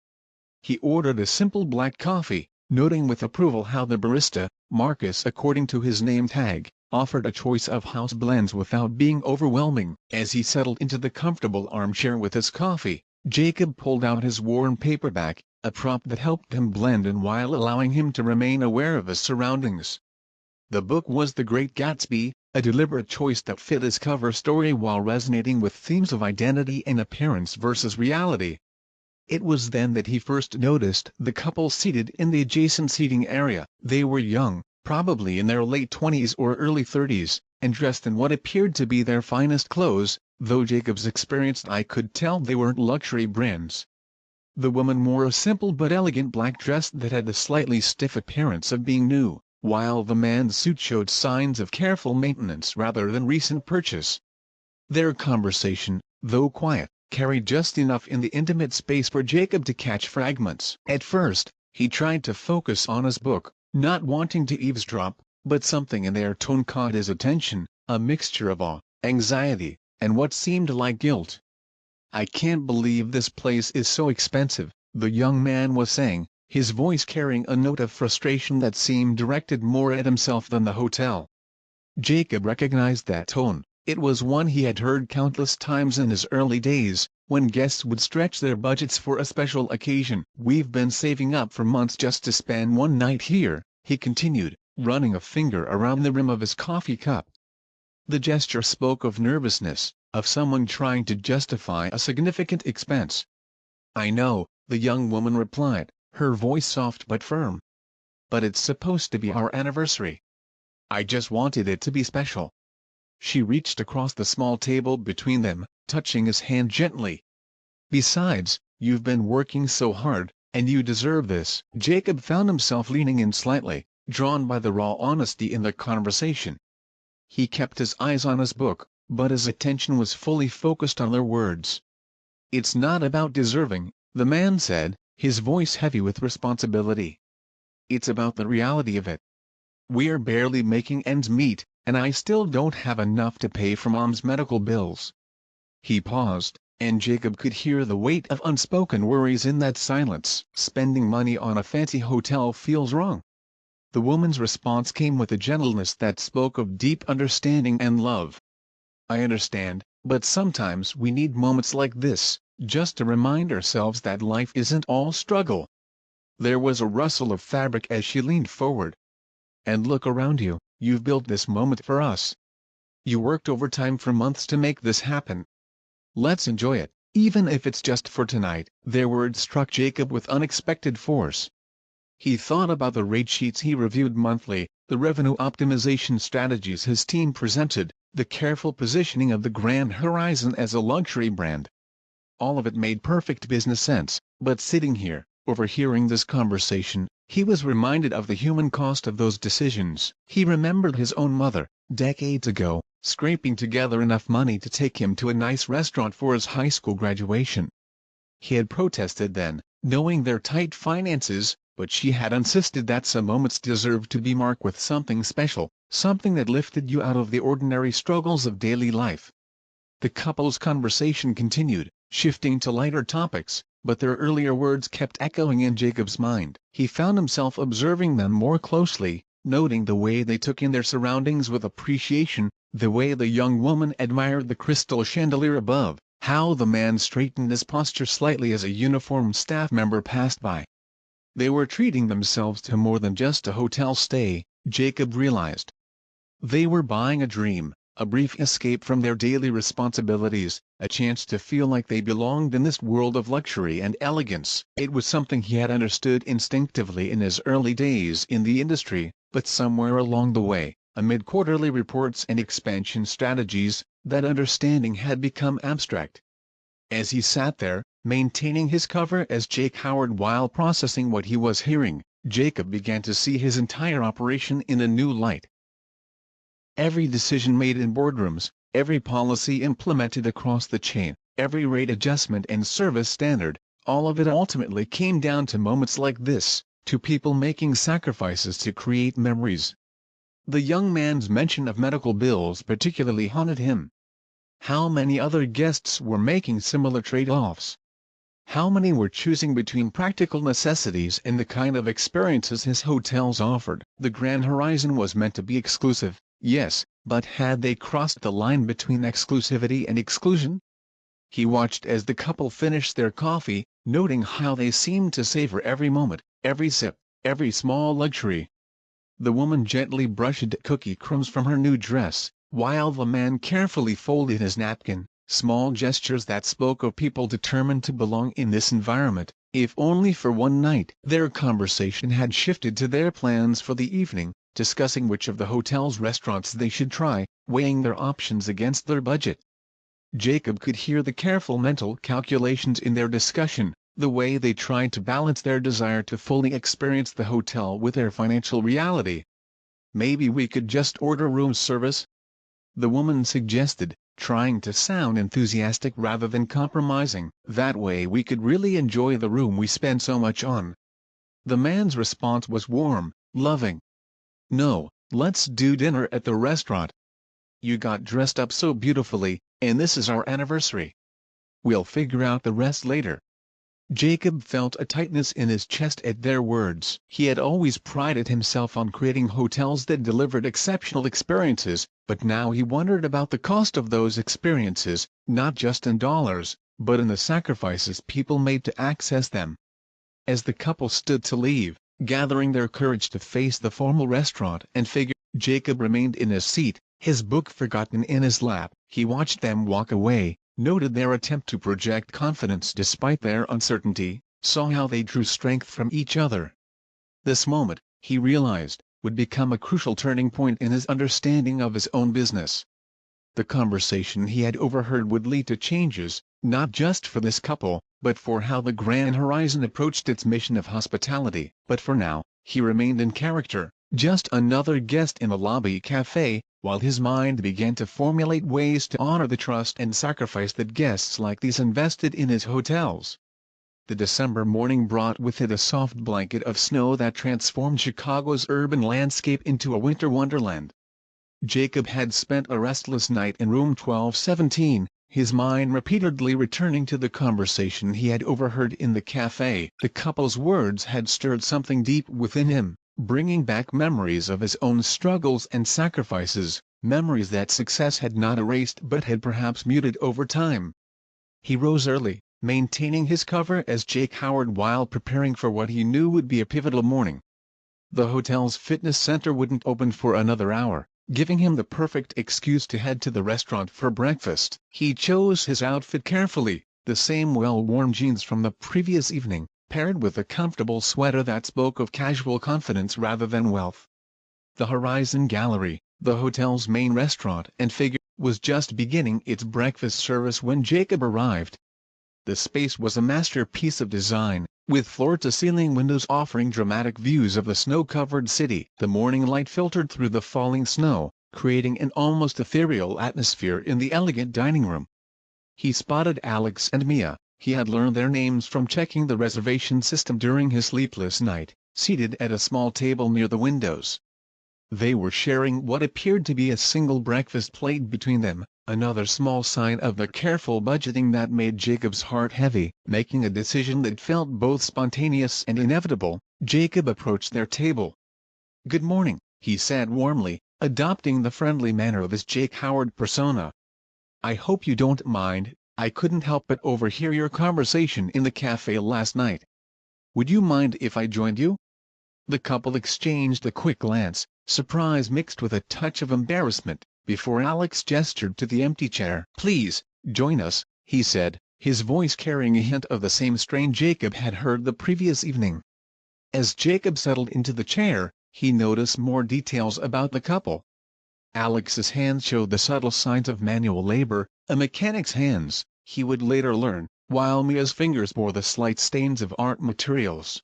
He ordered a simple black coffee, noting with approval how the barista, Marcus according to his name tag, offered a choice of house blends without being overwhelming. As he settled into the comfortable armchair with his coffee, Jacob pulled out his worn paperback, a prop that helped him blend in while allowing him to remain aware of his surroundings. The book was The Great Gatsby, a deliberate choice that fit his cover story while resonating with themes of identity and appearance versus reality. It was then that he first noticed the couple seated in the adjacent seating area. They were young, probably in their late 20s or early 30s, and dressed in what appeared to be their finest clothes, though Jacob's experienced eye could tell they weren't luxury brands. The woman wore a simple but elegant black dress that had the slightly stiff appearance of being new, while the man's suit showed signs of careful maintenance rather than recent purchase. Their conversation, though quiet, carried just enough in the intimate space for Jacob to catch fragments. At first, He tried to focus on his book, not wanting to eavesdrop, but something in their tone caught his attention, a mixture of awe, anxiety, and what seemed like guilt. "I can't believe this place is so expensive," the young man was saying, his voice carrying a note of frustration that seemed directed more at himself than the hotel. Jacob recognized that tone. It was one he had heard countless times in his early days, when guests would stretch their budgets for a special occasion. "We've been saving up for months just to spend one night here," he continued, running a finger around the rim of his coffee cup. The gesture spoke of nervousness, of someone trying to justify a significant expense. "I know," the young woman replied, her voice soft but firm. "But it's supposed to be our anniversary. I just wanted it to be special." She reached across the small table between them, touching his hand gently. "Besides, you've been working so hard, and you deserve this." Jacob found himself leaning in slightly, drawn by the raw honesty in the conversation. He kept his eyes on his book, but his attention was fully focused on their words. "It's not about deserving," the man said, his voice heavy with responsibility. "It's about the reality of it. We're barely making ends meet, and I still don't have enough to pay for Mom's medical bills." He paused, and Jacob could hear the weight of unspoken worries in that silence. "Spending money on a fancy hotel feels wrong." The woman's response came with a gentleness that spoke of deep understanding and love. "I understand, but sometimes we need moments like this, just to remind ourselves that life isn't all struggle." There was a rustle of fabric as she leaned forward. "And look around you, you've built this moment for us. You worked overtime for months to make this happen. Let's enjoy it, even if it's just for tonight." Their words struck Jacob with unexpected force. He thought about the rate sheets he reviewed monthly, the revenue optimization strategies his team presented, the careful positioning of the Grand Horizon as a luxury brand. All of it made perfect business sense, but sitting here, overhearing this conversation, he was reminded of the human cost of those decisions. He remembered his own mother, decades ago, scraping together enough money to take him to a nice restaurant for his high school graduation. He had protested then, knowing their tight finances, but she had insisted that some moments deserved to be marked with something special, something that lifted you out of the ordinary struggles of daily life. The couple's conversation continued, shifting to lighter topics, but their earlier words kept echoing in Jacob's mind. He found himself observing them more closely, noting the way they took in their surroundings with appreciation, the way the young woman admired the crystal chandelier above, how the man straightened his posture slightly as a uniformed staff member passed by. They were treating themselves to more than just a hotel stay, Jacob realized. They were buying a dream, a brief escape from their daily responsibilities, a chance to feel like they belonged in this world of luxury and elegance. It was something he had understood instinctively in his early days in the industry, but somewhere along the way, amid quarterly reports and expansion strategies, that understanding had become abstract. As he sat there, maintaining his cover as Jake Howard while processing what he was hearing, Jacob began to see his entire operation in a new light. Every decision made in boardrooms, every policy implemented across the chain, every rate adjustment and service standard, all of it ultimately came down to moments like this, to people making sacrifices to create memories. The young man's mention of medical bills particularly haunted him. How many other guests were making similar trade-offs? How many were choosing between practical necessities and the kind of experiences his hotels offered? The Grand Horizon was meant to be exclusive, yes, but had they crossed the line between exclusivity and exclusion? He watched as the couple finished their coffee, noting how they seemed to savor every moment, every sip, every small luxury. The woman gently brushed cookie crumbs from her new dress, while the man carefully folded his napkin, small gestures that spoke of people determined to belong in this environment, if only for one night. Their conversation had shifted to their plans for the evening, discussing which of the hotel's restaurants they should try, weighing their options against their budget. Jacob could hear the careful mental calculations in their discussion, the way they tried to balance their desire to fully experience the hotel with their financial reality. "Maybe we could just order room service?" the woman suggested, trying to sound enthusiastic rather than compromising. "That way we could really enjoy the room we spend so much on." The man's response was warm, loving. "No, let's do dinner at the restaurant. You got dressed up so beautifully, and this is our anniversary. We'll figure out the rest later." Jacob felt a tightness in his chest at their words. He had always prided himself on creating hotels that delivered exceptional experiences, but now he wondered about the cost of those experiences, not just in dollars, but in the sacrifices people made to access them. As the couple stood to leave, gathering their courage to face the formal restaurant and figure, Jacob remained in his seat, his book forgotten in his lap. He watched them walk away, noted their attempt to project confidence despite their uncertainty, saw how they drew strength from each other. This moment, he realized, would become a crucial turning point in his understanding of his own business. The conversation he had overheard would lead to changes, not just for this couple, but for how the Grand Horizon approached its mission of hospitality. But for now, he remained in character, just another guest in a lobby cafe, while his mind began to formulate ways to honor the trust and sacrifice that guests like these invested in his hotels. The December morning brought with it a soft blanket of snow that transformed Chicago's urban landscape into a winter wonderland. Jacob had spent a restless night in room 1217, his mind repeatedly returning to the conversation he had overheard in the cafe. The couple's words had stirred something deep within him, bringing back memories of his own struggles and sacrifices, memories that success had not erased but had perhaps muted over time. He rose early, maintaining his cover as Jake Howard while preparing for what he knew would be a pivotal morning. The hotel's fitness center wouldn't open for another hour, giving him the perfect excuse to head to the restaurant for breakfast. He chose his outfit carefully, the same well-worn jeans from the previous evening, paired with a comfortable sweater that spoke of casual confidence rather than wealth. The Horizon Gallery, the hotel's main restaurant and figure, was just beginning its breakfast service when Jacob arrived. The space was a masterpiece of design, with floor-to-ceiling windows offering dramatic views of the snow-covered city. The morning light filtered through the falling snow, creating an almost ethereal atmosphere in the elegant dining room. He spotted Alex and Mia, he had learned their names from checking the reservation system during his sleepless night, seated at a small table near the windows. They were sharing what appeared to be a single breakfast plate between them, another small sign of the careful budgeting that made Jacob's heart heavy. Making a decision that felt both spontaneous and inevitable, Jacob approached their table. "Good morning," he said warmly, adopting the friendly manner of his Jake Howard persona. "I hope you don't mind, I couldn't help but overhear your conversation in the cafe last night. Would you mind if I joined you?" The couple exchanged a quick glance, surprise mixed with a touch of embarrassment, before Alex gestured to the empty chair. "Please, join us," he said, his voice carrying a hint of the same strain Jacob had heard the previous evening. As Jacob settled into the chair, he noticed more details about the couple. Alex's hands showed the subtle signs of manual labor, a mechanic's hands, he would later learn, while Mia's fingers bore the slight stains of art materials.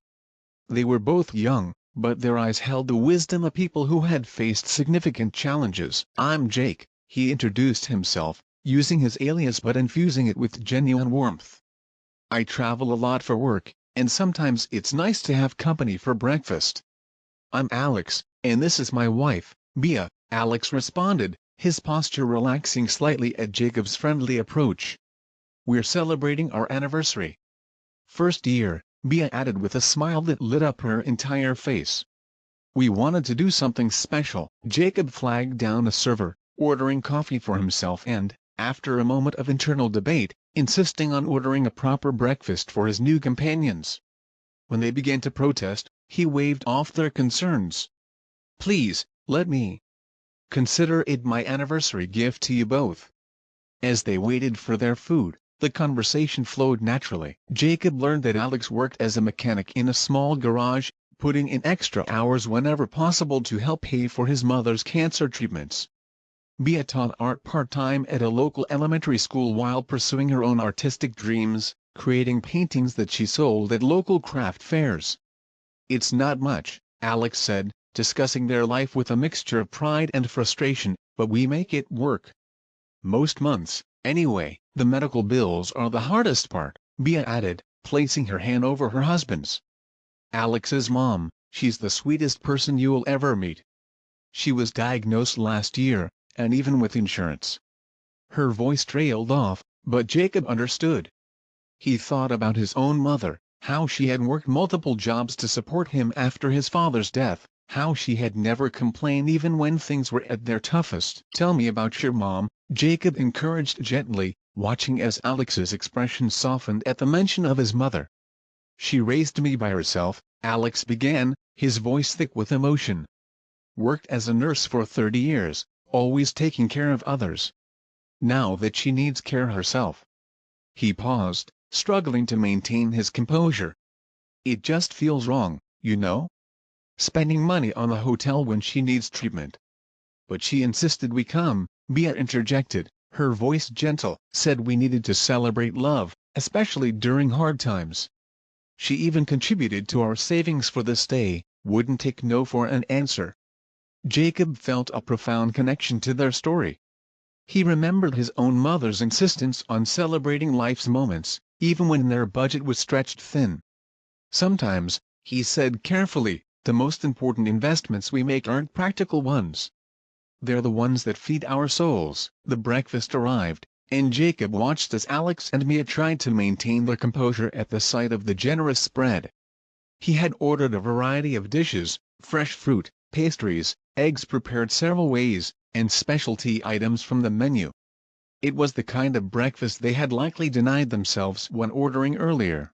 They were both young, but their eyes held the wisdom of people who had faced significant challenges. "I'm Jake," he introduced himself, using his alias but infusing it with genuine warmth. "I travel a lot for work, and sometimes it's nice to have company for breakfast." "I'm Alex, and this is my wife, Mia," Alex responded, his posture relaxing slightly at Jacob's friendly approach. "We're celebrating our anniversary." "First year," Mia added with a smile that lit up her entire face. "We wanted to do something special." Jacob flagged down a server, ordering coffee for himself and, after a moment of internal debate, insisting on ordering a proper breakfast for his new companions. When they began to protest, he waved off their concerns. "Please, let me consider it my anniversary gift to you both." As they waited for their food, the conversation flowed naturally. Jacob learned that Alex worked as a mechanic in a small garage, putting in extra hours whenever possible to help pay for his mother's cancer treatments. Mia taught art part-time at a local elementary school while pursuing her own artistic dreams, creating paintings that she sold at local craft fairs. "It's not much," Alex said, discussing their life with a mixture of pride and frustration, "but we make it work. Most months, anyway." "The medical bills are the hardest part," Mia added, placing her hand over her husband's. Alex's mom, she's the sweetest person you'll ever meet. She was diagnosed last year, and even with insurance." Her voice trailed off, but Jacob understood. He thought about his own mother, how she had worked multiple jobs to support him after his father's death, how she had never complained even when things were at their toughest. "Tell me about your mom," Jacob encouraged gently, watching as Alex's expression softened at the mention of his mother. "She raised me by herself," Alex began, his voice thick with emotion. "Worked as a nurse for 30 years, always taking care of others. Now that she needs care herself." He paused, struggling to maintain his composure. "It just feels wrong, you know? Spending money on the hotel when she needs treatment." "But she insisted we come," Mia interjected, her voice gentle. "Said we needed to celebrate love, especially during hard times. She even contributed to our savings for the stay, wouldn't take no for an answer." Jacob felt a profound connection to their story. He remembered his own mother's insistence on celebrating life's moments, even when their budget was stretched thin. "Sometimes," he said carefully, "the most important investments we make aren't practical ones. They're the ones that feed our souls." The breakfast arrived, and Jacob watched as Alex and Mia tried to maintain their composure at the sight of the generous spread. He had ordered a variety of dishes, fresh fruit, pastries, eggs prepared several ways, and specialty items from the menu. It was the kind of breakfast they had likely denied themselves when ordering earlier.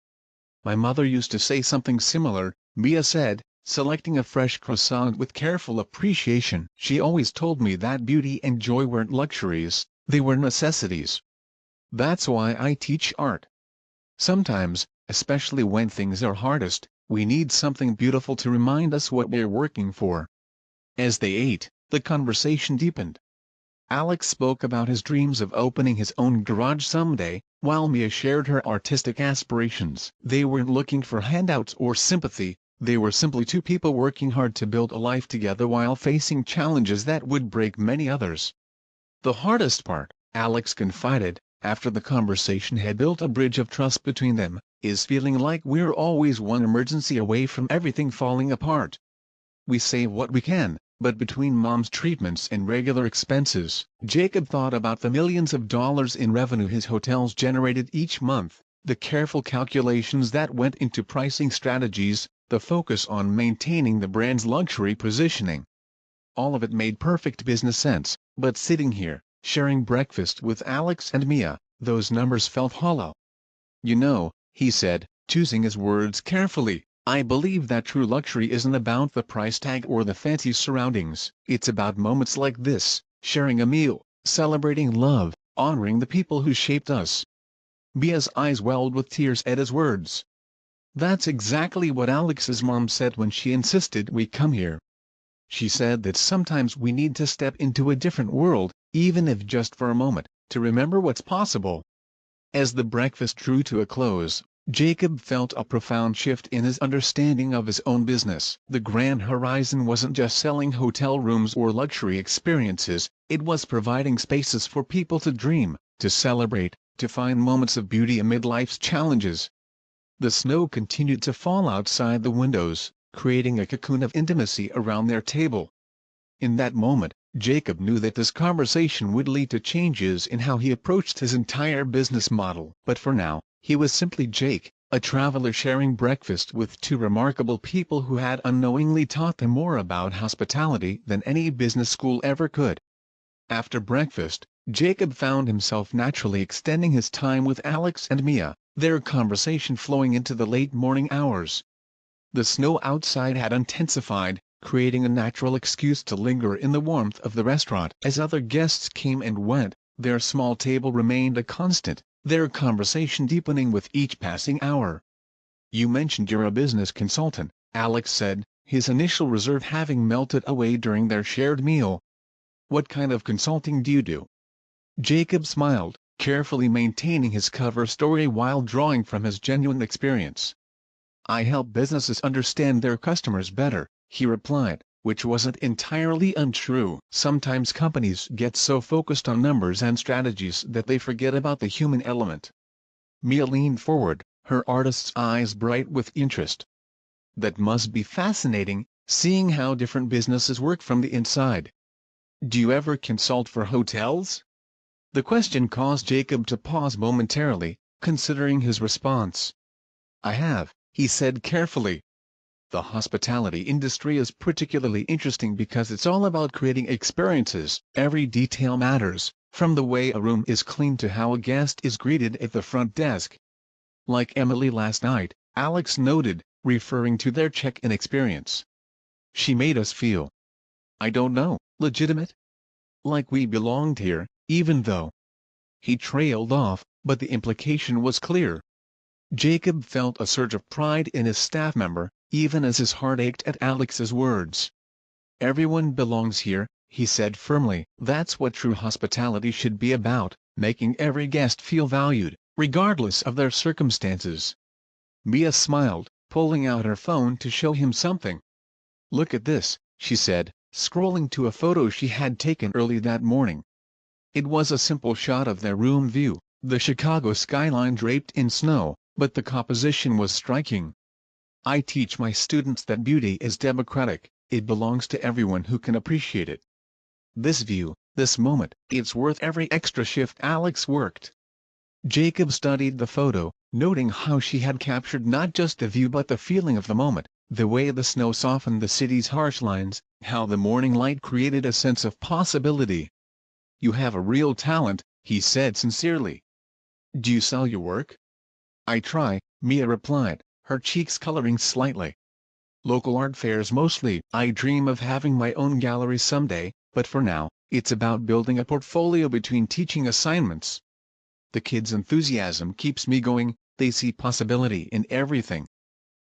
"My mother used to say something similar," Mia said, selecting a fresh croissant with careful appreciation. "She always told me that beauty and joy weren't luxuries, they were necessities. That's why I teach art. Sometimes, especially when things are hardest, we need something beautiful to remind us what we're working for." As they ate, the conversation deepened. Alex spoke about his dreams of opening his own garage someday, while Mia shared her artistic aspirations. They weren't looking for handouts or sympathy, they were simply two people working hard to build a life together while facing challenges that would break many others. "The hardest part," Alex confided, after the conversation had built a bridge of trust between them, "is feeling like we're always one emergency away from everything falling apart. We save what we can, but between Mom's treatments and regular expenses." Jacob thought about the millions of dollars in revenue his hotels generated each month, the careful calculations that went into pricing strategies, the focus on maintaining the brand's luxury positioning. All of it made perfect business sense, but sitting here, sharing breakfast with Alex and Mia, those numbers felt hollow. "You know," he said, choosing his words carefully, "I believe that true luxury isn't about the price tag or the fancy surroundings. It's about moments like this, sharing a meal, celebrating love, honoring the people who shaped us." Mia's eyes welled with tears at his words. "That's exactly what Alex's mom said when she insisted we come here. She said that sometimes we need to step into a different world, even if just for a moment, to remember what's possible." As the breakfast drew to a close, Jacob felt a profound shift in his understanding of his own business. The grand horizon wasn't just selling hotel rooms or luxury experiences, it was providing spaces for people to dream, to celebrate, to find moments of beauty amid life's challenges. The snow continued to fall outside the windows, creating a cocoon of intimacy around their table. In that moment, Jacob knew that this conversation would lead to changes in how he approached his entire business model. But for now, he was simply Jake, a traveler sharing breakfast with two remarkable people who had unknowingly taught him more about hospitality than any business school ever could. After breakfast, Jacob found himself naturally extending his time with Alex and Mia, their conversation flowing into the late morning hours. The snow outside had intensified, creating a natural excuse to linger in the warmth of the restaurant. As other guests came and went, their small table remained a constant, their conversation deepening with each passing hour. "You mentioned you're a business consultant," Alex said, his initial reserve having melted away during their shared meal. "What kind of consulting do you do?" Jacob smiled, carefully maintaining his cover story while drawing from his genuine experience. "I help businesses understand their customers better," he replied, which wasn't entirely untrue. Sometimes companies get so focused on numbers and strategies that they forget about the human element. Mia leaned forward, her artist's eyes bright with interest. That must be fascinating, seeing how different businesses work from the inside. Do you ever consult for hotels? The question caused Jacob to pause momentarily, considering his response. I have, he said carefully. The hospitality industry is particularly interesting because it's all about creating experiences. Every detail matters, from the way a room is cleaned to how a guest is greeted at the front desk. Like Emily last night, Alex noted, referring to their check-in experience. She made us feel, I don't know, legitimate? Like we belonged here, even though. He trailed off, but the implication was clear. Jacob felt a surge of pride in his staff member, even as his heart ached at Alex's words. Everyone belongs here, he said firmly. That's what true hospitality should be about, making every guest feel valued, regardless of their circumstances. Mia smiled, pulling out her phone to show him something. Look at this, she said, scrolling to a photo she had taken early that morning. It was a simple shot of their room view, the Chicago skyline draped in snow, but the composition was striking. I teach my students that beauty is democratic, it belongs to everyone who can appreciate it. This view, this moment, it's worth every extra shift Alex worked. Jacob studied the photo, noting how she had captured not just the view but the feeling of the moment, the way the snow softened the city's harsh lines, how the morning light created a sense of possibility. You have a real talent, he said sincerely. Do you sell your work? I try, Mia replied, her cheeks coloring slightly. Local art fairs mostly. I dream of having my own gallery someday, but for now, it's about building a portfolio between teaching assignments. The kids' enthusiasm keeps me going, they see possibility in everything.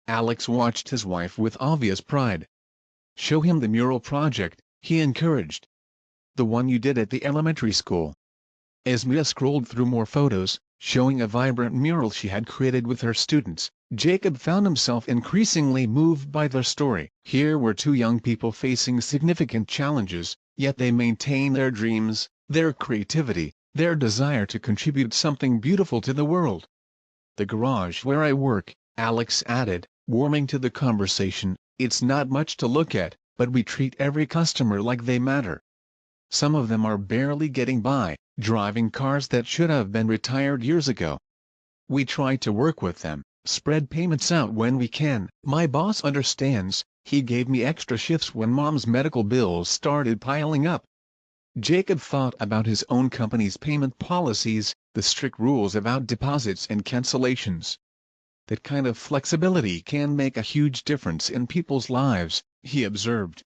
Alex watched his wife with obvious pride. Show him the mural project, he encouraged. The one you did at the elementary school. As Mia scrolled through more photos, showing a vibrant mural she had created with her students, Jacob found himself increasingly moved by their story. Here were two young people facing significant challenges, yet they maintained their dreams, their creativity, their desire to contribute something beautiful to the world. The garage where I work, Alex added, warming to the conversation, it's not much to look at, but we treat every customer like they matter. Some of them are barely getting by, driving cars that should have been retired years ago. We try to work with them, spread payments out when we can. My boss understands, he gave me extra shifts when mom's medical bills started piling up. Jacob thought about his own company's payment policies, the strict rules about deposits and cancellations. That kind of flexibility can make a huge difference in people's lives, he observed.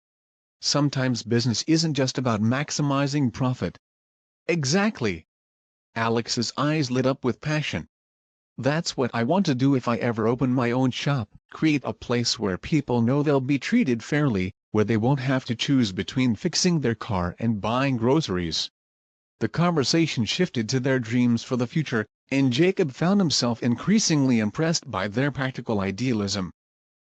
Sometimes business isn't just about maximizing profit. Exactly. Alex's eyes lit up with passion. That's what I want to do if I ever open my own shop, create a place where people know they'll be treated fairly, where they won't have to choose between fixing their car and buying groceries. The conversation shifted to their dreams for the future, and Jacob found himself increasingly impressed by their practical idealism.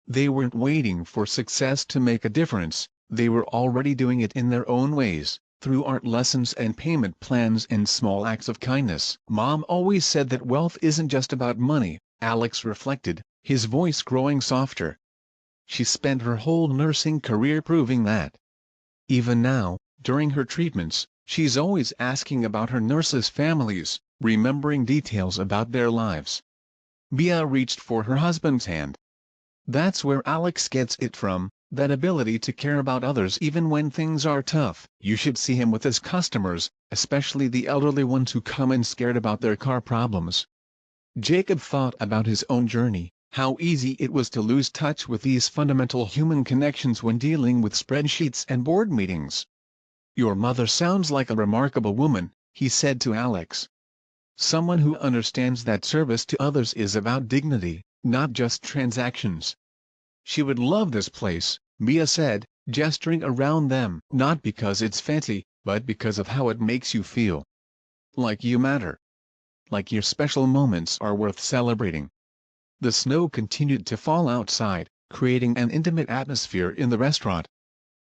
They weren't waiting for success to make a difference, they were already doing it in their own ways, through art lessons and payment plans and small acts of kindness. Mom always said that wealth isn't just about money, Alex reflected, his voice growing softer. She spent her whole nursing career proving that. Even now, during her treatments, she's always asking about her nurses' families, remembering details about their lives. Mia reached for her husband's hand. That's where Alex gets it from, that ability to care about others even when things are tough. You should see him with his customers, especially the elderly ones who come in scared about their car problems. Jacob thought about his own journey, how easy it was to lose touch with these fundamental human connections when dealing with spreadsheets and board meetings. Your mother sounds like a remarkable woman, he said to Alex. Someone who understands that service to others is about dignity, not just transactions. She would love this place, Mia said, gesturing around them. Not because it's fancy, but because of how it makes you feel. Like you matter. Like your special moments are worth celebrating. The snow continued to fall outside, creating an intimate atmosphere in the restaurant.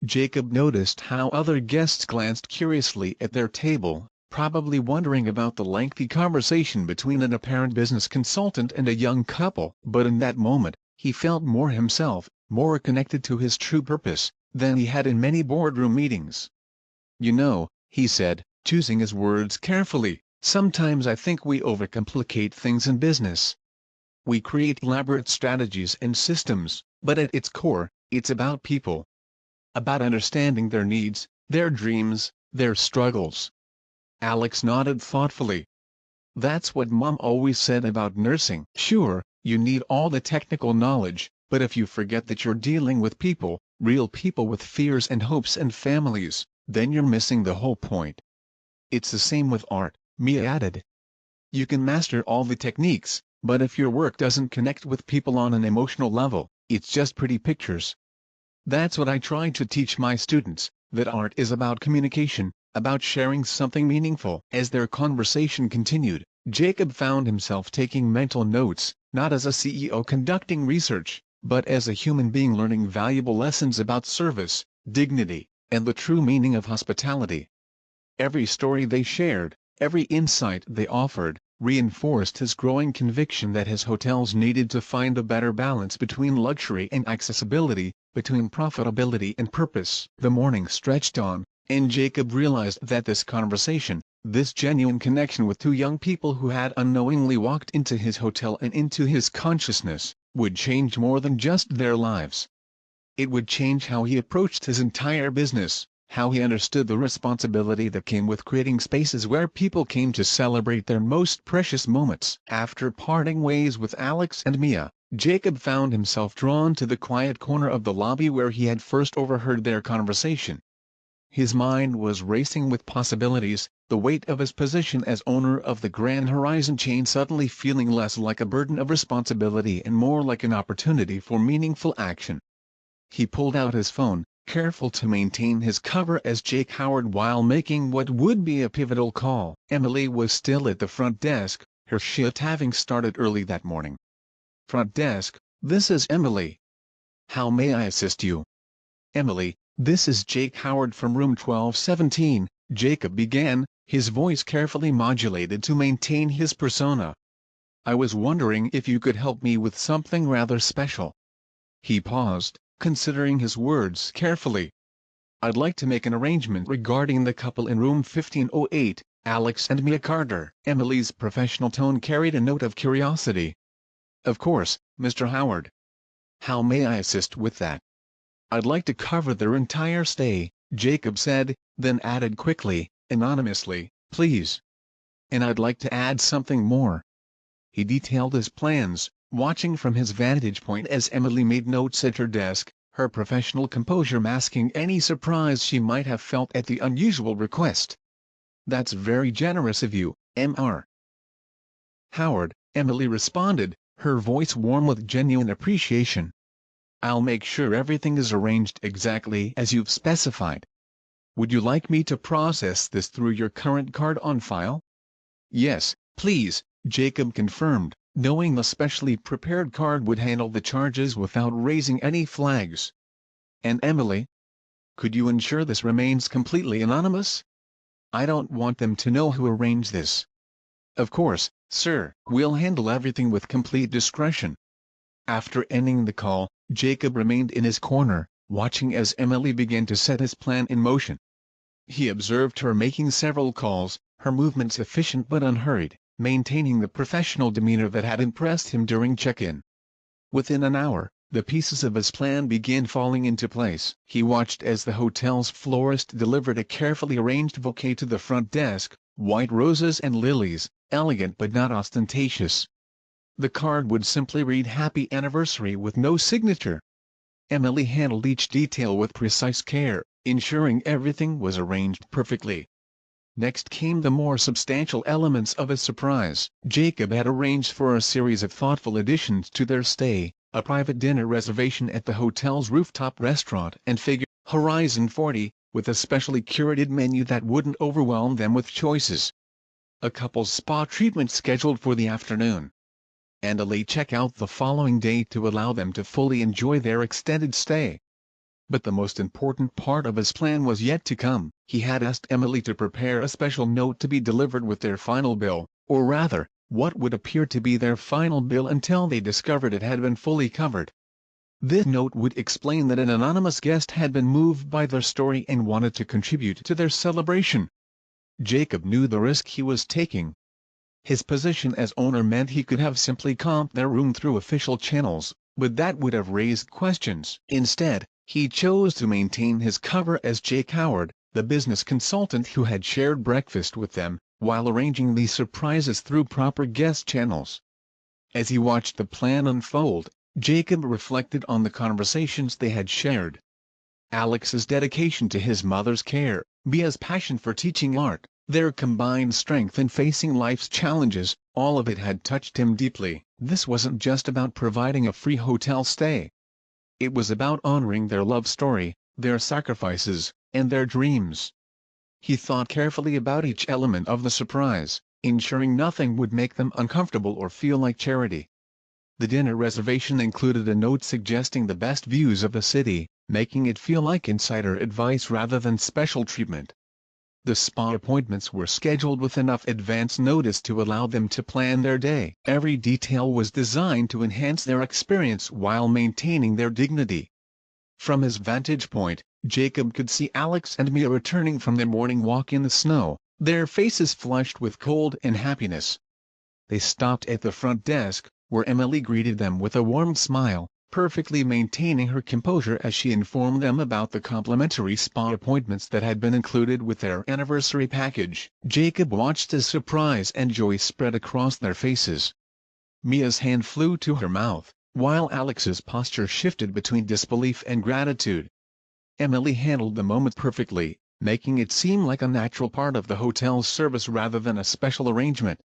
Jacob noticed how other guests glanced curiously at their table, probably wondering about the lengthy conversation between an apparent business consultant and a young couple. But in that moment, He felt more himself, more connected to his true purpose, than he had in many boardroom meetings. "You know," he said, choosing his words carefully, "sometimes I think we overcomplicate things in business. We create elaborate strategies and systems, but at its core, it's about people. About understanding their needs, their dreams, their struggles." Alex nodded thoughtfully. "That's what Mom always said about nursing. Sure, you need all the technical knowledge, but if you forget that you're dealing with people, real people with fears and hopes and families, then you're missing the whole point." "It's the same with art," Mia added. "You can master all the techniques, but if your work doesn't connect with people on an emotional level, it's just pretty pictures. That's what I try to teach my students, that art is about communication, about sharing something meaningful." As their conversation continued, Jacob found himself taking mental notes, not as a CEO conducting research, but as a human being learning valuable lessons about service, dignity, and the true meaning of hospitality. Every story they shared, every insight they offered, reinforced his growing conviction that his hotels needed to find a better balance between luxury and accessibility, between profitability and purpose. The morning stretched on, and Jacob realized that this conversation, this genuine connection with two young people who had unknowingly walked into his hotel and into his consciousness, would change more than just their lives. It would change how he approached his entire business, how he understood the responsibility that came with creating spaces where people came to celebrate their most precious moments. After parting ways with Alex and Mia, Jacob found himself drawn to the quiet corner of the lobby where he had first overheard their conversation. His mind was racing with possibilities, the weight of his position as owner of the Grand Horizon chain suddenly feeling less like a burden of responsibility and more like an opportunity for meaningful action. He pulled out his phone, careful to maintain his cover as Jake Howard while making what would be a pivotal call. Emily was still at the front desk, her shift having started early that morning. "Front desk, this is Emily. How may I assist you?" "Emily, this is Jake Howard from room 1217, Jacob began, his voice carefully modulated to maintain his persona. "I was wondering if you could help me with something rather special." He paused, considering his words carefully. "I'd like to make an arrangement regarding the couple in room 1508, Alex and Mia Carter." Emily's professional tone carried a note of curiosity. "Of course, Mr. Howard. How may I assist with that?" "I'd like to cover their entire stay," Jacob said, then added quickly, anonymously, "please. And I'd like to add something more." He detailed his plans, watching from his vantage point as Emily made notes at her desk, her professional composure masking any surprise she might have felt at the unusual request. "That's very generous of you, Mr. Howard," Emily responded, her voice warm with genuine appreciation. "I'll make sure everything is arranged exactly as you've specified. Would you like me to process this through your current card on file?" "Yes, please," Jacob confirmed, knowing the specially prepared card would handle the charges without raising any flags. "And Emily? Could you ensure this remains completely anonymous? I don't want them to know who arranged this." "Of course, sir. We'll handle everything with complete discretion." After ending the call, Jacob remained in his corner, watching as Emily began to set his plan in motion. He observed her making several calls, her movements efficient but unhurried, maintaining the professional demeanor that had impressed him during check-in. Within an hour, the pieces of his plan began falling into place. He watched as the hotel's florist delivered a carefully arranged bouquet to the front desk, white roses and lilies, elegant but not ostentatious. The card would simply read "Happy Anniversary" with no signature. Emily handled each detail with precise care, ensuring everything was arranged perfectly. Next came the more substantial elements of a surprise. Jacob had arranged for a series of thoughtful additions to their stay, a private dinner reservation at the hotel's rooftop restaurant and figure Horizon 40, with a specially curated menu that wouldn't overwhelm them with choices. A couple's spa treatment scheduled for the afternoon. And a late check-out the following day to allow them to fully enjoy their extended stay. But the most important part of his plan was yet to come. He had asked Emily to prepare a special note to be delivered with their final bill, or rather, what would appear to be their final bill until they discovered it had been fully covered. This note would explain that an anonymous guest had been moved by their story and wanted to contribute to their celebration. Jacob knew the risk he was taking. His position as owner meant he could have simply comped their room through official channels, but that would have raised questions. Instead, he chose to maintain his cover as Jake Howard, the business consultant who had shared breakfast with them, while arranging these surprises through proper guest channels. As he watched the plan unfold, Jacob reflected on the conversations they had shared. Alex's dedication to his mother's care, Mia's passion for teaching art, their combined strength in facing life's challenges, all of it had touched him deeply. This wasn't just about providing a free hotel stay. It was about honoring their love story, their sacrifices, and their dreams. He thought carefully about each element of the surprise, ensuring nothing would make them uncomfortable or feel like charity. The dinner reservation included a note suggesting the best views of the city, making it feel like insider advice rather than special treatment. The spa appointments were scheduled with enough advance notice to allow them to plan their day. Every detail was designed to enhance their experience while maintaining their dignity. From his vantage point, Jacob could see Alex and Mia returning from their morning walk in the snow, their faces flushed with cold and happiness. They stopped at the front desk, where Emily greeted them with a warm smile, perfectly maintaining her composure as she informed them about the complimentary spa appointments that had been included with their anniversary package. Jacob watched as surprise and joy spread across their faces. Mia's hand flew to her mouth, while Alex's posture shifted between disbelief and gratitude. Emily handled the moment perfectly, making it seem like a natural part of the hotel's service rather than a special arrangement.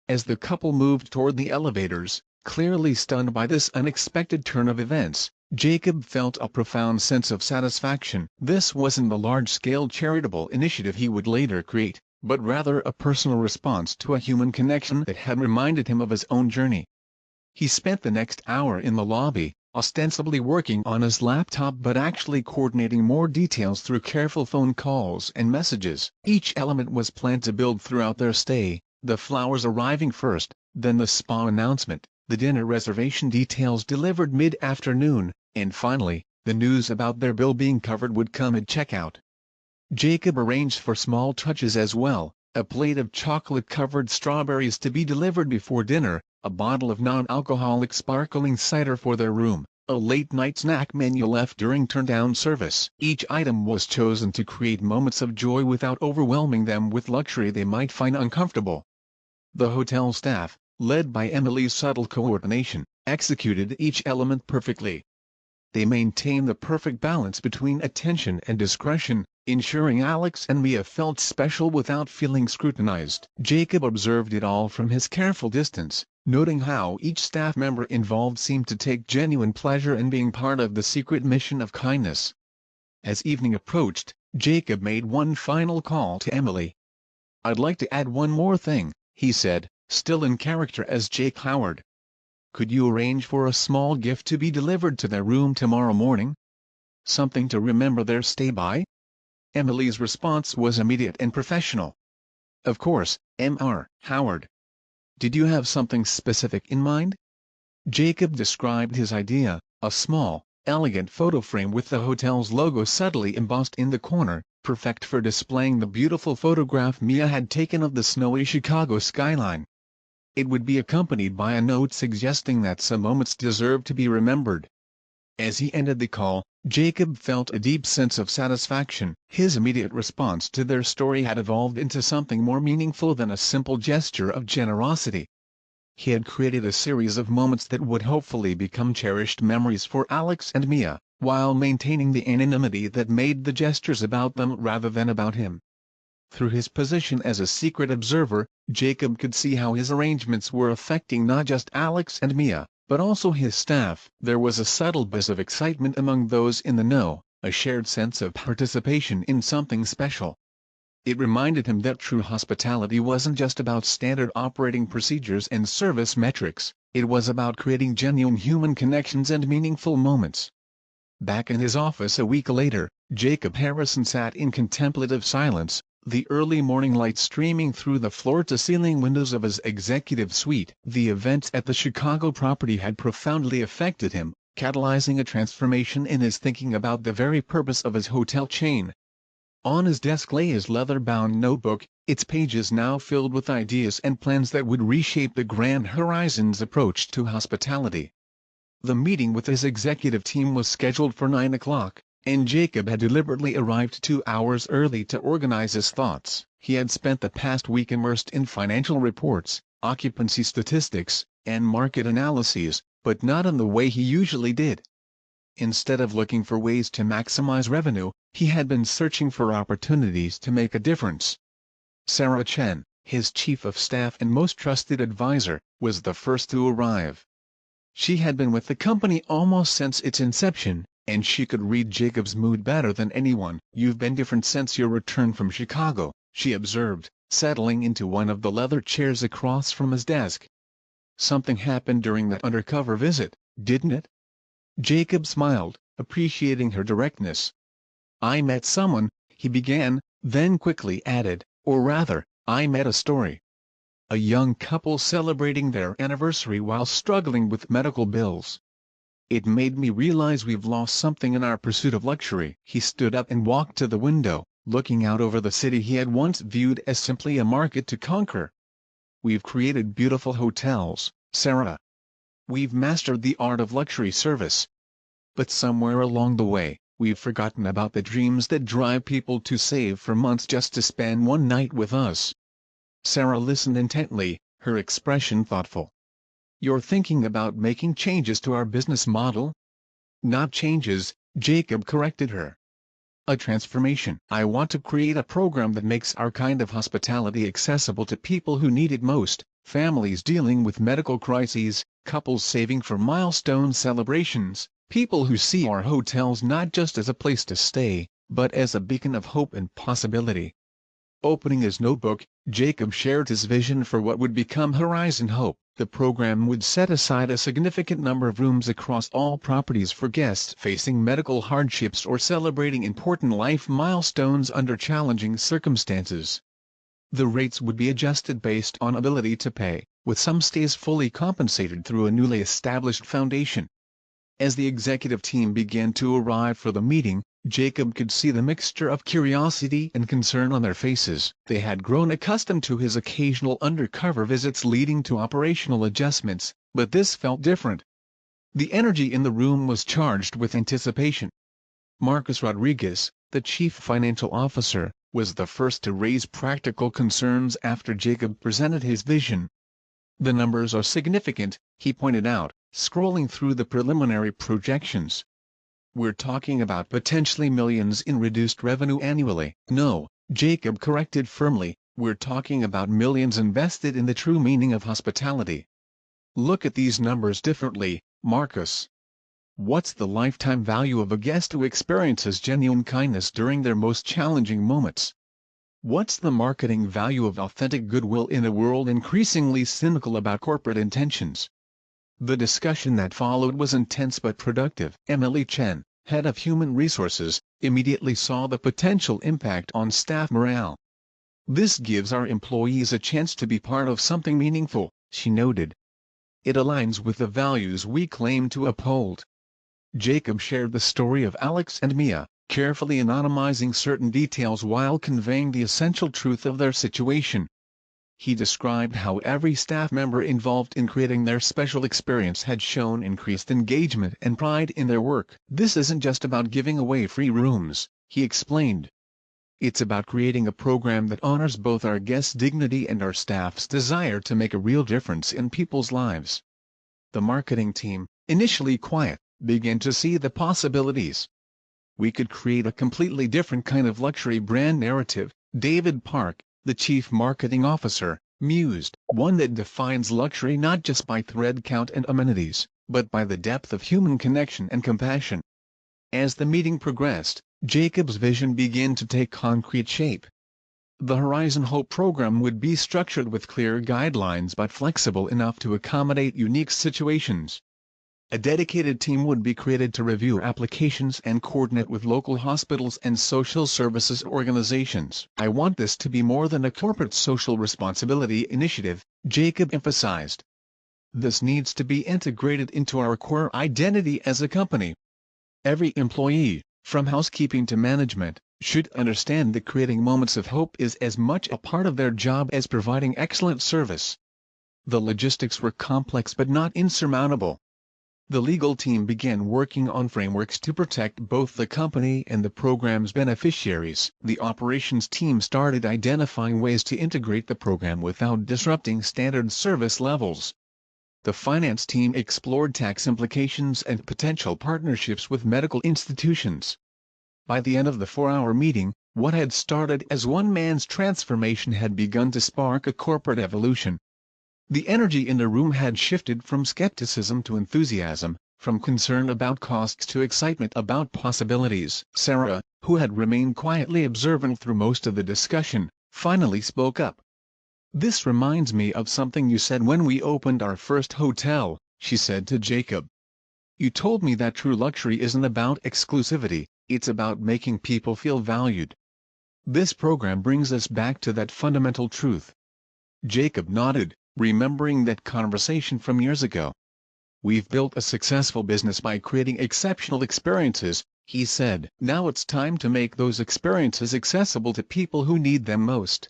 As the couple moved toward the elevators, clearly stunned by this unexpected turn of events, Jacob felt a profound sense of satisfaction. This wasn't the large-scale charitable initiative he would later create, but rather a personal response to a human connection that had reminded him of his own journey. He spent the next hour in the lobby, ostensibly working on his laptop but actually coordinating more details through careful phone calls and messages. Each element was planned to build throughout their stay, the flowers arriving first, then the spa announcement, the dinner reservation details delivered mid-afternoon, and finally, the news about their bill being covered would come at checkout. Jacob arranged for small touches as well, a plate of chocolate-covered strawberries to be delivered before dinner, a bottle of non-alcoholic sparkling cider for their room, a late-night snack menu left during turn-down service. Each item was chosen to create moments of joy without overwhelming them with luxury they might find uncomfortable. The hotel staff, led by Emily's subtle coordination, executed each element perfectly. They maintained the perfect balance between attention and discretion, ensuring Alex and Mia felt special without feeling scrutinized. Jacob observed it all from his careful distance, noting how each staff member involved seemed to take genuine pleasure in being part of the secret mission of kindness. As evening approached, Jacob made one final call to Emily. "I'd like to add one more thing," he said, still in character as Jake Howard. "Could you arrange for a small gift to be delivered to their room tomorrow morning? Something to remember their stay by?" Emily's response was immediate and professional. "Of course, Mr. Howard. Did you have something specific in mind?" Jacob described his idea, a small, elegant photo frame with the hotel's logo subtly embossed in the corner, perfect for displaying the beautiful photograph Mia had taken of the snowy Chicago skyline. It would be accompanied by a note suggesting that some moments deserved to be remembered. As he ended the call, Jacob felt a deep sense of satisfaction. His immediate response to their story had evolved into something more meaningful than a simple gesture of generosity. He had created a series of moments that would hopefully become cherished memories for Alex and Mia, while maintaining the anonymity that made the gestures about them rather than about him. Through his position as a secret observer, Jacob could see how his arrangements were affecting not just Alex and Mia, but also his staff. There was a subtle buzz of excitement among those in the know, a shared sense of participation in something special. It reminded him that true hospitality wasn't just about standard operating procedures and service metrics, it was about creating genuine human connections and meaningful moments. Back in his office a week later, Jacob Harrison sat in contemplative silence, the early morning light streaming through the floor-to-ceiling windows of his executive suite. The events at the Chicago property had profoundly affected him, catalyzing a transformation in his thinking about the very purpose of his hotel chain. On his desk lay his leather-bound notebook, its pages now filled with ideas and plans that would reshape the Grand Horizons' approach to hospitality. The meeting with his executive team was scheduled for 9 o'clock, and Jacob had deliberately arrived 2 hours early to organize his thoughts. He had spent the past week immersed in financial reports, occupancy statistics, and market analyses, but not in the way he usually did. Instead of looking for ways to maximize revenue, he had been searching for opportunities to make a difference. Sarah Chen, his chief of staff and most trusted advisor, was the first to arrive. She had been with the company almost since its inception, and she could read Jacob's mood better than anyone. "You've been different since your return from Chicago," she observed, settling into one of the leather chairs across from his desk. "Something happened during that undercover visit, didn't it?" Jacob smiled, appreciating her directness. "I met someone," he began, then quickly added, "or rather, I met a story. A young couple celebrating their anniversary while struggling with medical bills. It made me realize we've lost something in our pursuit of luxury." He stood up and walked to the window, looking out over the city he had once viewed as simply a market to conquer. "We've created beautiful hotels, Sarah. We've mastered the art of luxury service. But somewhere along the way, we've forgotten about the dreams that drive people to save for months just to spend one night with us." Sarah listened intently, her expression thoughtful. "You're thinking about making changes to our business model?" "Not changes," Jacob corrected her. "A transformation. I want to create a program that makes our kind of hospitality accessible to people who need it most, families dealing with medical crises, couples saving for milestone celebrations, people who see our hotels not just as a place to stay, but as a beacon of hope and possibility." Opening his notebook, Jacob shared his vision for what would become Horizon Hope. The program would set aside a significant number of rooms across all properties for guests facing medical hardships or celebrating important life milestones under challenging circumstances. The rates would be adjusted based on ability to pay, with some stays fully compensated through a newly established foundation. As the executive team began to arrive for the meeting, Jacob could see the mixture of curiosity and concern on their faces. They had grown accustomed to his occasional undercover visits leading to operational adjustments, but this felt different. The energy in the room was charged with anticipation. Marcus Rodriguez, the chief financial officer, was the first to raise practical concerns after Jacob presented his vision. "The numbers are significant," he pointed out, scrolling through the preliminary projections. "We're talking about potentially millions in reduced revenue annually." "No," Jacob corrected firmly, "we're talking about millions invested in the true meaning of hospitality." "Look at these numbers differently, Marcus. What's the lifetime value of a guest who experiences genuine kindness during their most challenging moments? What's the marketing value of authentic goodwill in a world increasingly cynical about corporate intentions?" The discussion that followed was intense but productive. Emily Chen, head of human resources, immediately saw the potential impact on staff morale. "This gives our employees a chance to be part of something meaningful," she noted. "It aligns with the values we claim to uphold." Jacob shared the story of Alex and Mia, carefully anonymizing certain details while conveying the essential truth of their situation. He described how every staff member involved in creating their special experience had shown increased engagement and pride in their work. "This isn't just about giving away free rooms," he explained. "It's about creating a program that honors both our guests' dignity and our staff's desire to make a real difference in people's lives." The marketing team, initially quiet, began to see the possibilities. "We could create a completely different kind of luxury brand narrative," David Park, the chief marketing officer, mused. "One that defines luxury not just by thread count and amenities, but by the depth of human connection and compassion." As the meeting progressed, Jacob's vision began to take concrete shape. The Horizon Hope program would be structured with clear guidelines but flexible enough to accommodate unique situations. A dedicated team would be created to review applications and coordinate with local hospitals and social services organizations. "I want this to be more than a corporate social responsibility initiative," Jacob emphasized. "This needs to be integrated into our core identity as a company. Every employee, from housekeeping to management, should understand that creating moments of hope is as much a part of their job as providing excellent service." The logistics were complex but not insurmountable. The legal team began working on frameworks to protect both the company and the program's beneficiaries. The operations team started identifying ways to integrate the program without disrupting standard service levels. The finance team explored tax implications and potential partnerships with medical institutions. By the end of the 4-hour meeting, what had started as one man's transformation had begun to spark a corporate evolution. The energy in the room had shifted from skepticism to enthusiasm, from concern about costs to excitement about possibilities. Sarah, who had remained quietly observant through most of the discussion, finally spoke up. "This reminds me of something you said when we opened our first hotel," she said to Jacob. "You told me that true luxury isn't about exclusivity, it's about making people feel valued. This program brings us back to that fundamental truth." Jacob nodded, remembering that conversation from years ago. "We've built a successful business by creating exceptional experiences," he said. "Now it's time to make those experiences accessible to people who need them most."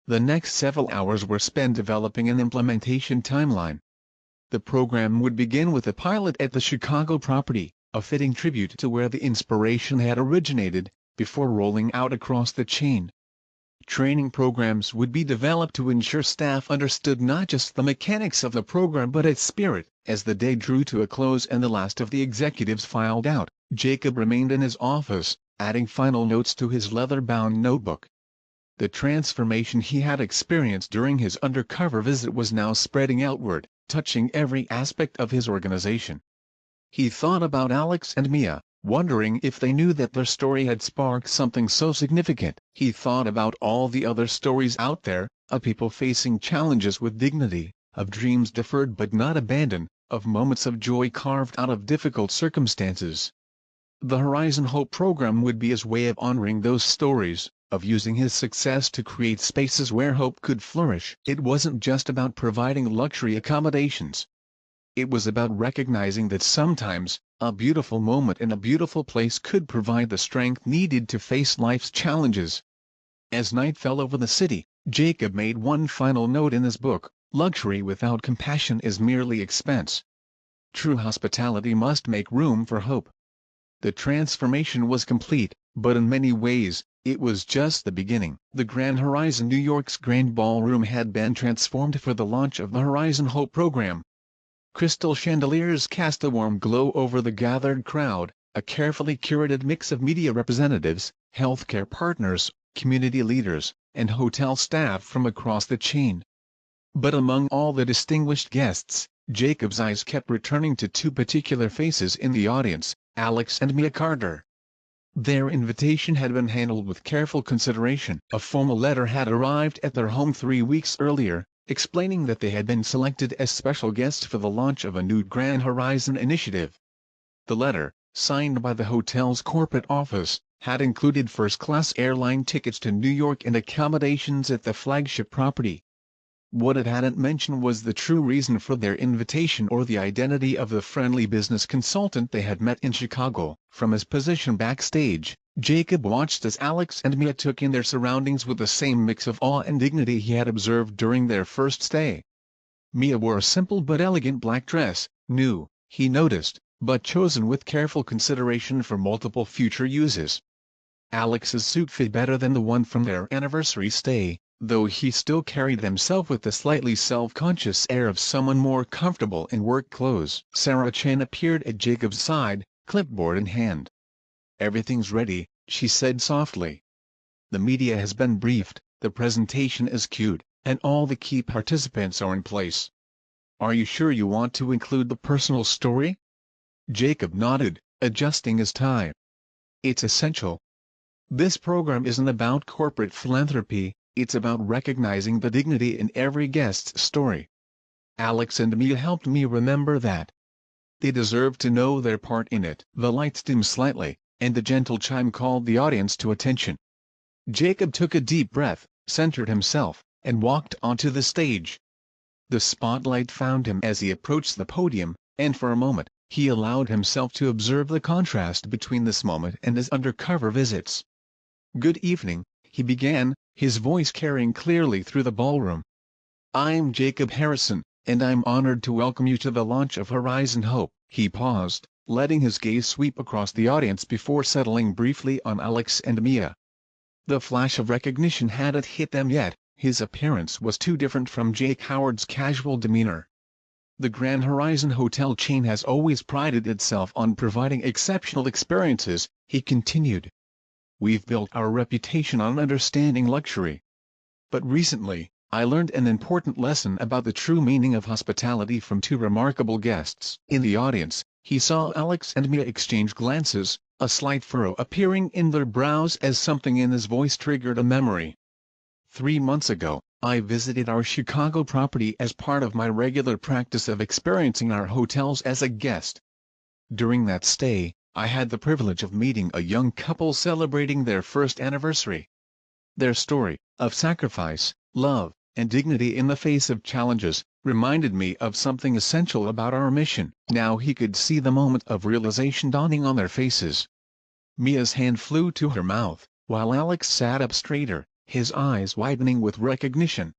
The next several hours were spent developing an implementation timeline. The program would begin with a pilot at the Chicago property, a fitting tribute to where the inspiration had originated, before rolling out across the chain. Training programs would be developed to ensure staff understood not just the mechanics of the program but its spirit. As the day drew to a close and the last of the executives filed out, Jacob remained in his office, adding final notes to his leather-bound notebook. The transformation he had experienced during his undercover visit was now spreading outward, touching every aspect of his organization. He thought about Alex and Mia, wondering if they knew that their story had sparked something so significant. He thought about all the other stories out there, of people facing challenges with dignity, of dreams deferred but not abandoned, of moments of joy carved out of difficult circumstances. The Horizon Hope program would be his way of honoring those stories, of using his success to create spaces where hope could flourish. It wasn't just about providing luxury accommodations. It was about recognizing that sometimes, a beautiful moment in a beautiful place could provide the strength needed to face life's challenges. As night fell over the city, Jacob made one final note in his book: "Luxury without compassion is merely expense. True hospitality must make room for hope." The transformation was complete, but in many ways, it was just the beginning. The Grand Horizon New York's Grand Ballroom had been transformed for the launch of the Horizon Hope program. Crystal chandeliers cast a warm glow over the gathered crowd, a carefully curated mix of media representatives, healthcare partners, community leaders, and hotel staff from across the chain. But among all the distinguished guests, Jacob's eyes kept returning to two particular faces in the audience: Alex and Mia Carter. Their invitation had been handled with careful consideration. A formal letter had arrived at their home 3 weeks earlier, explaining that they had been selected as special guests for the launch of a new Grand Horizon initiative. The letter, signed by the hotel's corporate office, had included first-class airline tickets to New York and accommodations at the flagship property. What it hadn't mentioned was the true reason for their invitation or the identity of the friendly business consultant they had met in Chicago. From his position backstage, Jacob watched as Alex and Mia took in their surroundings with the same mix of awe and dignity he had observed during their first stay. Mia wore a simple but elegant black dress, new, he noticed, but chosen with careful consideration for multiple future uses. Alex's suit fit better than the one from their anniversary stay, though he still carried himself with the slightly self-conscious air of someone more comfortable in work clothes. Sarah Chen appeared at Jacob's side, clipboard in hand. "Everything's ready," she said softly. "The media has been briefed, the presentation is cued, and all the key participants are in place. Are you sure you want to include the personal story?" Jacob nodded, adjusting his tie. "It's essential. This program isn't about corporate philanthropy, it's about recognizing the dignity in every guest's story. Alex and Mia helped me remember that." They deserve to know their part in it. The lights dimmed slightly, and the gentle chime called the audience to attention. Jacob took a deep breath, centered himself, and walked onto the stage. The spotlight found him as he approached the podium, and for a moment, he allowed himself to observe the contrast between this moment and his undercover visits. "Good evening," he began, his voice carrying clearly through the ballroom. "I'm Jacob Harrison, and I'm honored to welcome you to the launch of Horizon Hope." He paused, letting his gaze sweep across the audience before settling briefly on Alex and Mia. The flash of recognition hadn't hit them yet. His appearance was too different from Jake Howard's casual demeanor. The Grand Horizon Hotel chain has always prided itself on providing exceptional experiences, he continued. "We've built our reputation on understanding luxury. But recently, I learned an important lesson about the true meaning of hospitality from two remarkable guests." In the audience, he saw Alex and Mia exchange glances, a slight furrow appearing in their brows as something in his voice triggered a memory. 3 months ago, I visited our Chicago property as part of my regular practice of experiencing our hotels as a guest. During that stay, I had the privilege of meeting a young couple celebrating their first anniversary. Their story, of sacrifice, love, and dignity in the face of challenges, reminded me of something essential about our mission. Now he could see the moment of realization dawning on their faces. Mia's hand flew to her mouth, while Alex sat up straighter, his eyes widening with recognition.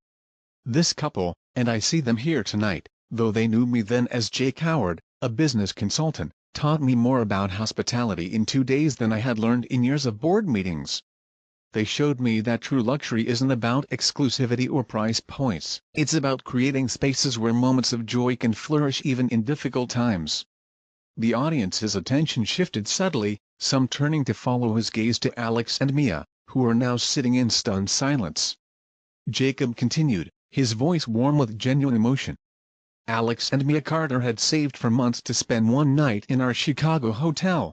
This couple, and I see them here tonight, though they knew me then as Jake Howard, a business consultant, taught me more about hospitality in 2 days than I had learned in years of board meetings. They showed me that true luxury isn't about exclusivity or price points. It's about creating spaces where moments of joy can flourish even in difficult times. The audience's attention shifted subtly, some turning to follow his gaze to Alex and Mia, who were now sitting in stunned silence. Jacob continued, his voice warm with genuine emotion. "Alex and Mia Carter had saved for months to spend one night in our Chicago hotel.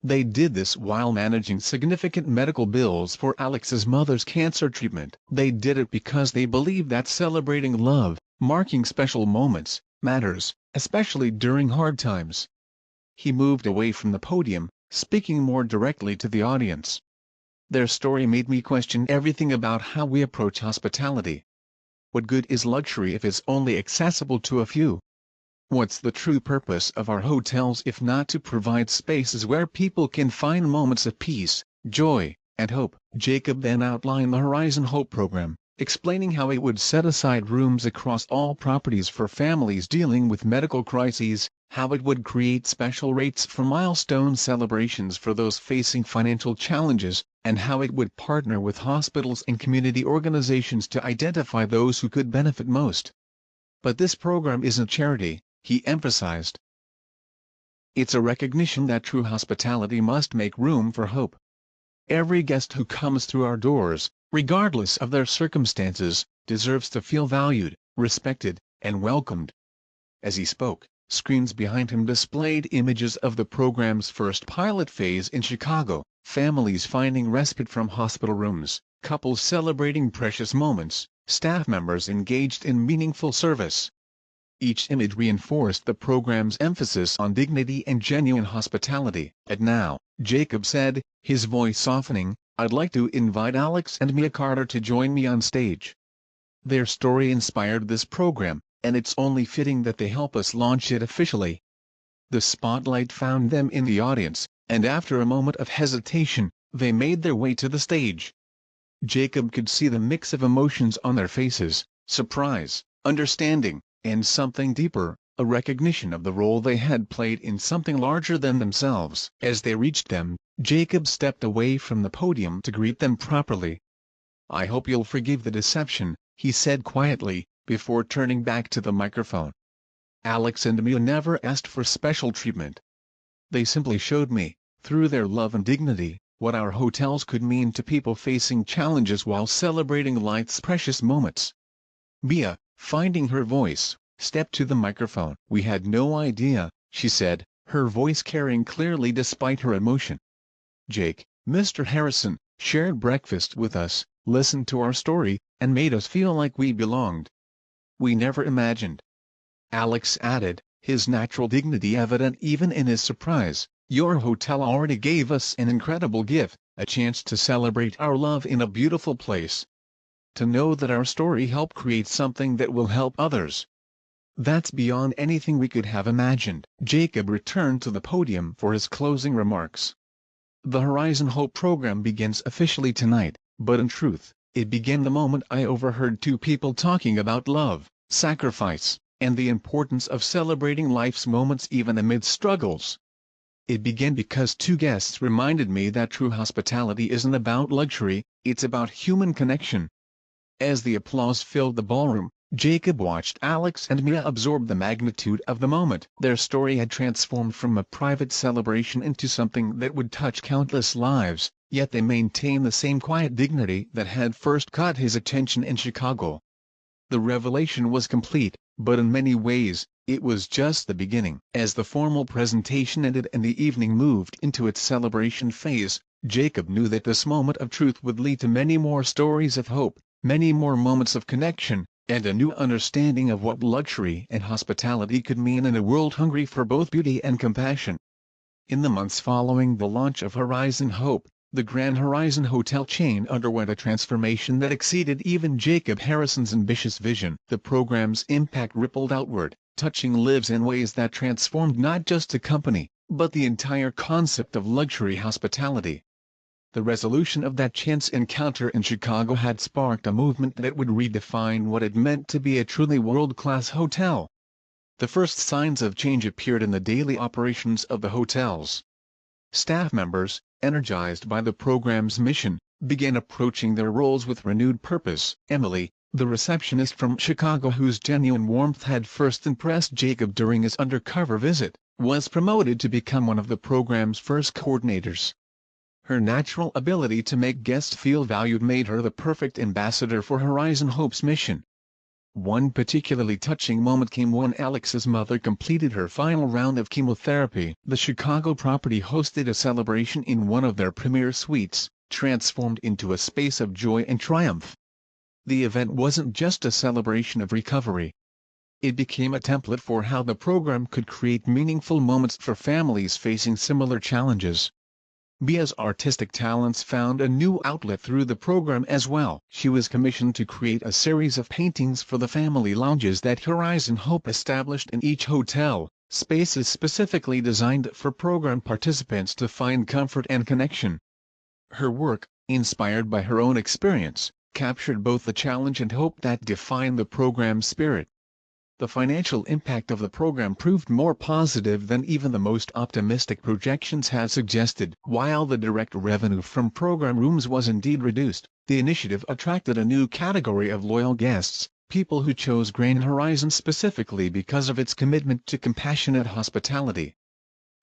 They did this while managing significant medical bills for Alex's mother's cancer treatment. They did it because they believe that celebrating love, marking special moments, matters, especially during hard times." He moved away from the podium, speaking more directly to the audience. "Their story made me question everything about how we approach hospitality. What good is luxury if it's only accessible to a few? What's the true purpose of our hotels if not to provide spaces where people can find moments of peace, joy, and hope?" Jacob then outlined the Horizon Hope program, explaining how it would set aside rooms across all properties for families dealing with medical crises, how it would create special rates for milestone celebrations for those facing financial challenges, and how it would partner with hospitals and community organizations to identify those who could benefit most. "But this program isn't charity," he emphasized. "It's a recognition that true hospitality must make room for hope. Every guest who comes through our doors, regardless of their circumstances, deserves to feel valued, respected, and welcomed." As he spoke, screens behind him displayed images of the program's first pilot phase in Chicago, families finding respite from hospital rooms, couples celebrating precious moments, staff members engaged in meaningful service. Each image reinforced the program's emphasis on dignity and genuine hospitality. "And now," Jacob said, his voice softening, "I'd like to invite Alex and Mia Carter to join me on stage. Their story inspired this program, and it's only fitting that they help us launch it officially." The spotlight found them in the audience, and after a moment of hesitation, they made their way to the stage. Jacob could see the mix of emotions on their faces: surprise, understanding, and something deeper, a recognition of the role they had played in something larger than themselves. As they reached them, Jacob stepped away from the podium to greet them properly. "I hope you'll forgive the deception," he said quietly, before turning back to the microphone. "Alex and Mia never asked for special treatment. They simply showed me, through their love and dignity, what our hotels could mean to people facing challenges while celebrating life's precious moments." Mia, finding her voice, stepped to the microphone. "We had no idea," she said, her voice carrying clearly despite her emotion. "Jake, Mr. Harrison, shared breakfast with us, listened to our story, and made us feel like we belonged. We never imagined," Alex added, his natural dignity evident even in his surprise. "Your hotel already gave us an incredible gift, a chance to celebrate our love in a beautiful place. To know that our story helped create something that will help others. That's beyond anything we could have imagined." Jacob returned to the podium for his closing remarks. "The Horizon Hope program begins officially tonight, but in truth, it began the moment I overheard two people talking about love, sacrifice, and the importance of celebrating life's moments even amid struggles. It began because two guests reminded me that true hospitality isn't about luxury, it's about human connection." As the applause filled the ballroom, Jacob watched Alex and Mia absorb the magnitude of the moment. Their story had transformed from a private celebration into something that would touch countless lives, yet they maintained the same quiet dignity that had first caught his attention in Chicago. The revelation was complete, but in many ways, it was just the beginning. As the formal presentation ended and the evening moved into its celebration phase, Jacob knew that this moment of truth would lead to many more stories of hope, many more moments of connection, and a new understanding of what luxury and hospitality could mean in a world hungry for both beauty and compassion. In the months following the launch of Horizon Hope, the Grand Horizon Hotel chain underwent a transformation that exceeded even Jacob Harrison's ambitious vision. The program's impact rippled outward, touching lives in ways that transformed not just the company, but the entire concept of luxury hospitality. The resolution of that chance encounter in Chicago had sparked a movement that would redefine what it meant to be a truly world-class hotel. The first signs of change appeared in the daily operations of the hotels. Staff members, energized by the program's mission, began approaching their roles with renewed purpose. Emily, the receptionist from Chicago whose genuine warmth had first impressed Jacob during his undercover visit, was promoted to become one of the program's first coordinators. Her natural ability to make guests feel valued made her the perfect ambassador for Horizon Hope's mission. One particularly touching moment came when Alex's mother completed her final round of chemotherapy. The Chicago property hosted a celebration in one of their premier suites, transformed into a space of joy and triumph. The event wasn't just a celebration of recovery. It became a template for how the program could create meaningful moments for families facing similar challenges. Mia's artistic talents found a new outlet through the program as well. She was commissioned to create a series of paintings for the family lounges that Horizon Hope established in each hotel, spaces specifically designed for program participants to find comfort and connection. Her work, inspired by her own experience, captured both the challenge and hope that defined the program's spirit. The financial impact of the program proved more positive than even the most optimistic projections had suggested. While the direct revenue from program rooms was indeed reduced, the initiative attracted a new category of loyal guests, people who chose Grand Horizon specifically because of its commitment to compassionate hospitality.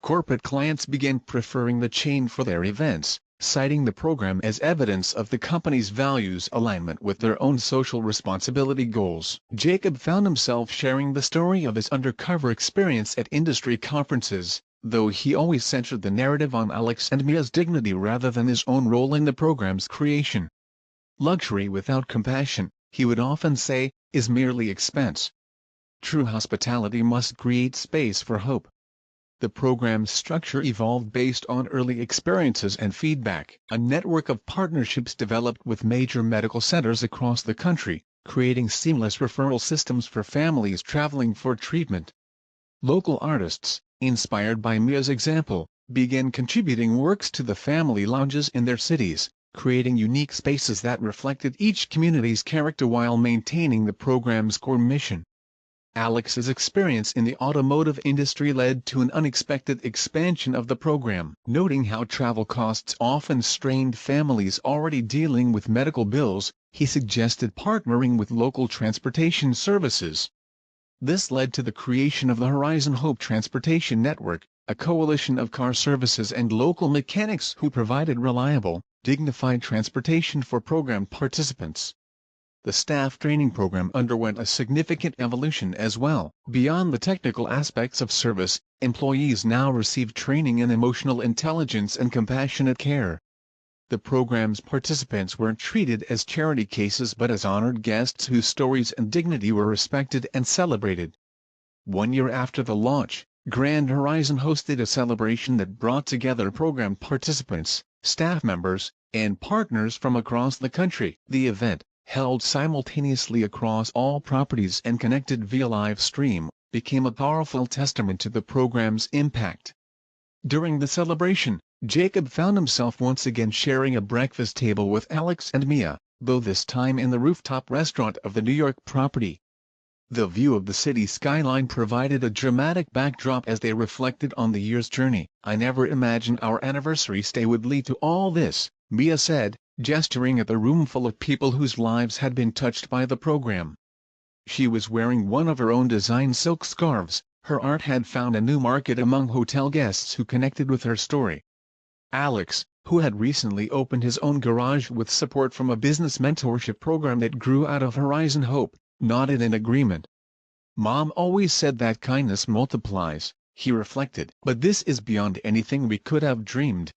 Corporate clients began preferring the chain for their events, citing the program as evidence of the company's values alignment with their own social responsibility goals. Jacob found himself sharing the story of his undercover experience at industry conferences, though he always centered the narrative on Alex and Mia's dignity rather than his own role in the program's creation. Luxury without compassion, he would often say, is merely expense. True hospitality must create space for hope. The program's structure evolved based on early experiences and feedback. A network of partnerships developed with major medical centers across the country, creating seamless referral systems for families traveling for treatment. Local artists, inspired by Mia's example, began contributing works to the family lounges in their cities, creating unique spaces that reflected each community's character while maintaining the program's core mission. Alex's experience in the automotive industry led to an unexpected expansion of the program. Noting how travel costs often strained families already dealing with medical bills, he suggested partnering with local transportation services. This led to the creation of the Horizon Hope Transportation Network, a coalition of car services and local mechanics who provided reliable, dignified transportation for program participants. The staff training program underwent a significant evolution as well. Beyond the technical aspects of service, employees now receive training in emotional intelligence and compassionate care. The program's participants weren't treated as charity cases but as honored guests whose stories and dignity were respected and celebrated. 1 year after the launch, Grand Horizon hosted a celebration that brought together program participants, staff members, and partners from across the country. The event, held simultaneously across all properties and connected via live stream, became a powerful testament to the program's impact. During the celebration, Jacob found himself once again sharing a breakfast table with Alex and Mia, though this time in the rooftop restaurant of the New York property. The view of the city skyline provided a dramatic backdrop as they reflected on the year's journey. "I never imagined our anniversary stay would lead to all this," Mia said, gesturing at the room full of people whose lives had been touched by the program. She was wearing one of her own design silk scarves. Her art had found a new market among hotel guests who connected with her story. Alex, who had recently opened his own garage with support from a business mentorship program that grew out of Horizon Hope, nodded in agreement. "Mom always said that kindness multiplies," he reflected. "But this is beyond anything we could have dreamed."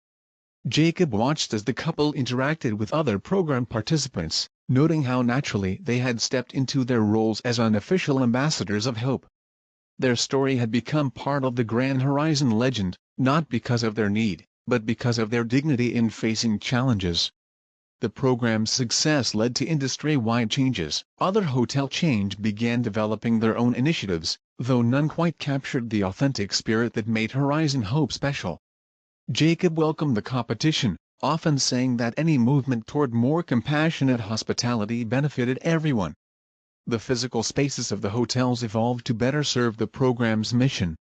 Jacob watched as the couple interacted with other program participants, noting how naturally they had stepped into their roles as unofficial ambassadors of hope. Their story had become part of the Grand Horizon legend, not because of their need, but because of their dignity in facing challenges. The program's success led to industry-wide changes. Other hotel chains began developing their own initiatives, though none quite captured the authentic spirit that made Horizon Hope special. Jacob welcomed the competition, often saying that any movement toward more compassionate hospitality benefited everyone. The physical spaces of the hotels evolved to better serve the program's mission.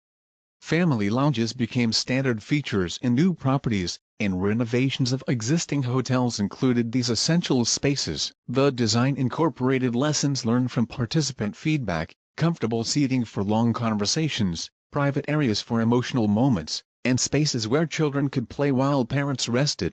Family lounges became standard features in new properties, and renovations of existing hotels included these essential spaces. The design incorporated lessons learned from participant feedback, comfortable seating for long conversations, private areas for emotional moments, and spaces where children could play while parents rested.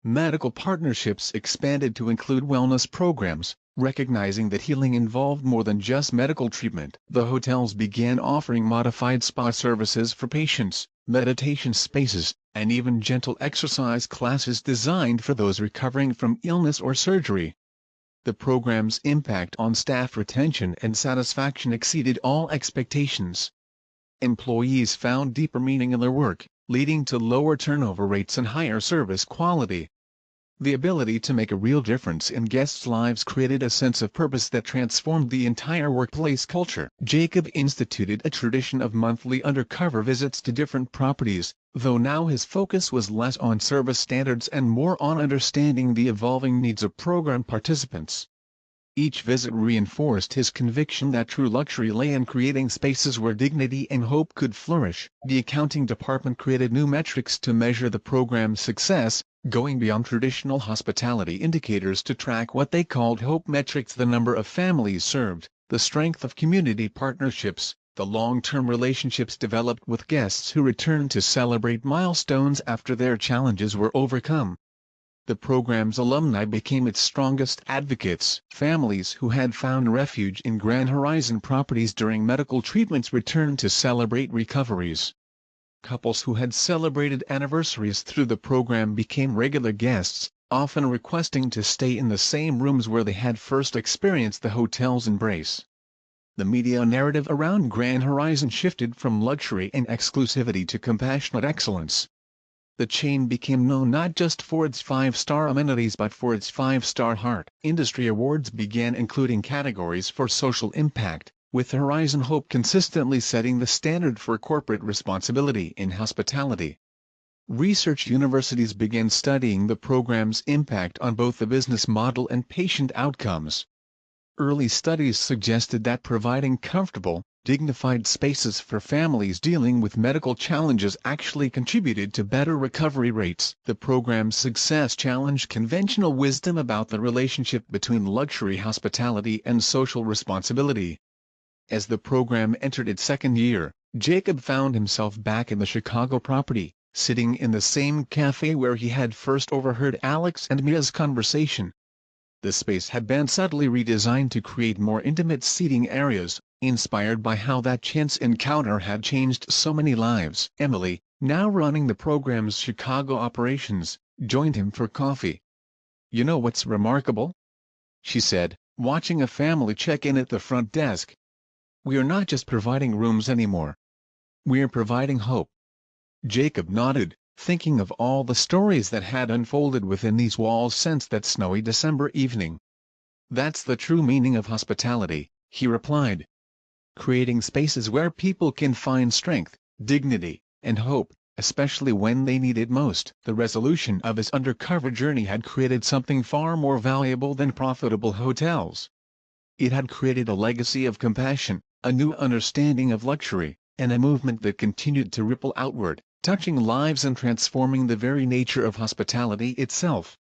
Medical partnerships expanded to include wellness programs, recognizing that healing involved more than just medical treatment. The hotels began offering modified spa services for patients, meditation spaces, and even gentle exercise classes designed for those recovering from illness or surgery. The program's impact on staff retention and satisfaction exceeded all expectations. Employees found deeper meaning in their work, leading to lower turnover rates and higher service quality. The ability to make a real difference in guests' lives created a sense of purpose that transformed the entire workplace culture. Jacob instituted a tradition of monthly undercover visits to different properties, though now his focus was less on service standards and more on understanding the evolving needs of program participants. Each visit reinforced his conviction that true luxury lay in creating spaces where dignity and hope could flourish. The accounting department created new metrics to measure the program's success, going beyond traditional hospitality indicators to track what they called hope metrics: the number of families served, the strength of community partnerships, the long-term relationships developed with guests who returned to celebrate milestones after their challenges were overcome. The program's alumni became its strongest advocates. Families who had found refuge in Grand Horizon properties during medical treatments returned to celebrate recoveries. Couples who had celebrated anniversaries through the program became regular guests, often requesting to stay in the same rooms where they had first experienced the hotel's embrace. The media narrative around Grand Horizon shifted from luxury and exclusivity to compassionate excellence. The chain became known not just for its 5-star amenities but for its 5-star heart. Industry awards began including categories for social impact, with Horizon Hope consistently setting the standard for corporate responsibility in hospitality. Research universities began studying the program's impact on both the business model and patient outcomes. Early studies suggested that providing comfortable, dignified spaces for families dealing with medical challenges actually contributed to better recovery rates. The program's success challenged conventional wisdom about the relationship between luxury hospitality and social responsibility. As the program entered its second year, Jacob found himself back in the Chicago property, sitting in the same cafe where he had first overheard Alex and Mia's conversation. The space had been subtly redesigned to create more intimate seating areas, inspired by how that chance encounter had changed so many lives. Emily, now running the program's Chicago operations, joined him for coffee. "You know what's remarkable?" she said, watching a family check in at the front desk. "We are not just providing rooms anymore. We're providing hope." Jacob nodded, thinking of all the stories that had unfolded within these walls since that snowy December evening. "That's the true meaning of hospitality," he replied. "Creating spaces where people can find strength, dignity, and hope, especially when they need it most." The resolution of his undercover journey had created something far more valuable than profitable hotels. It had created a legacy of compassion, a new understanding of luxury, and a movement that continued to ripple outward, touching lives and transforming the very nature of hospitality itself.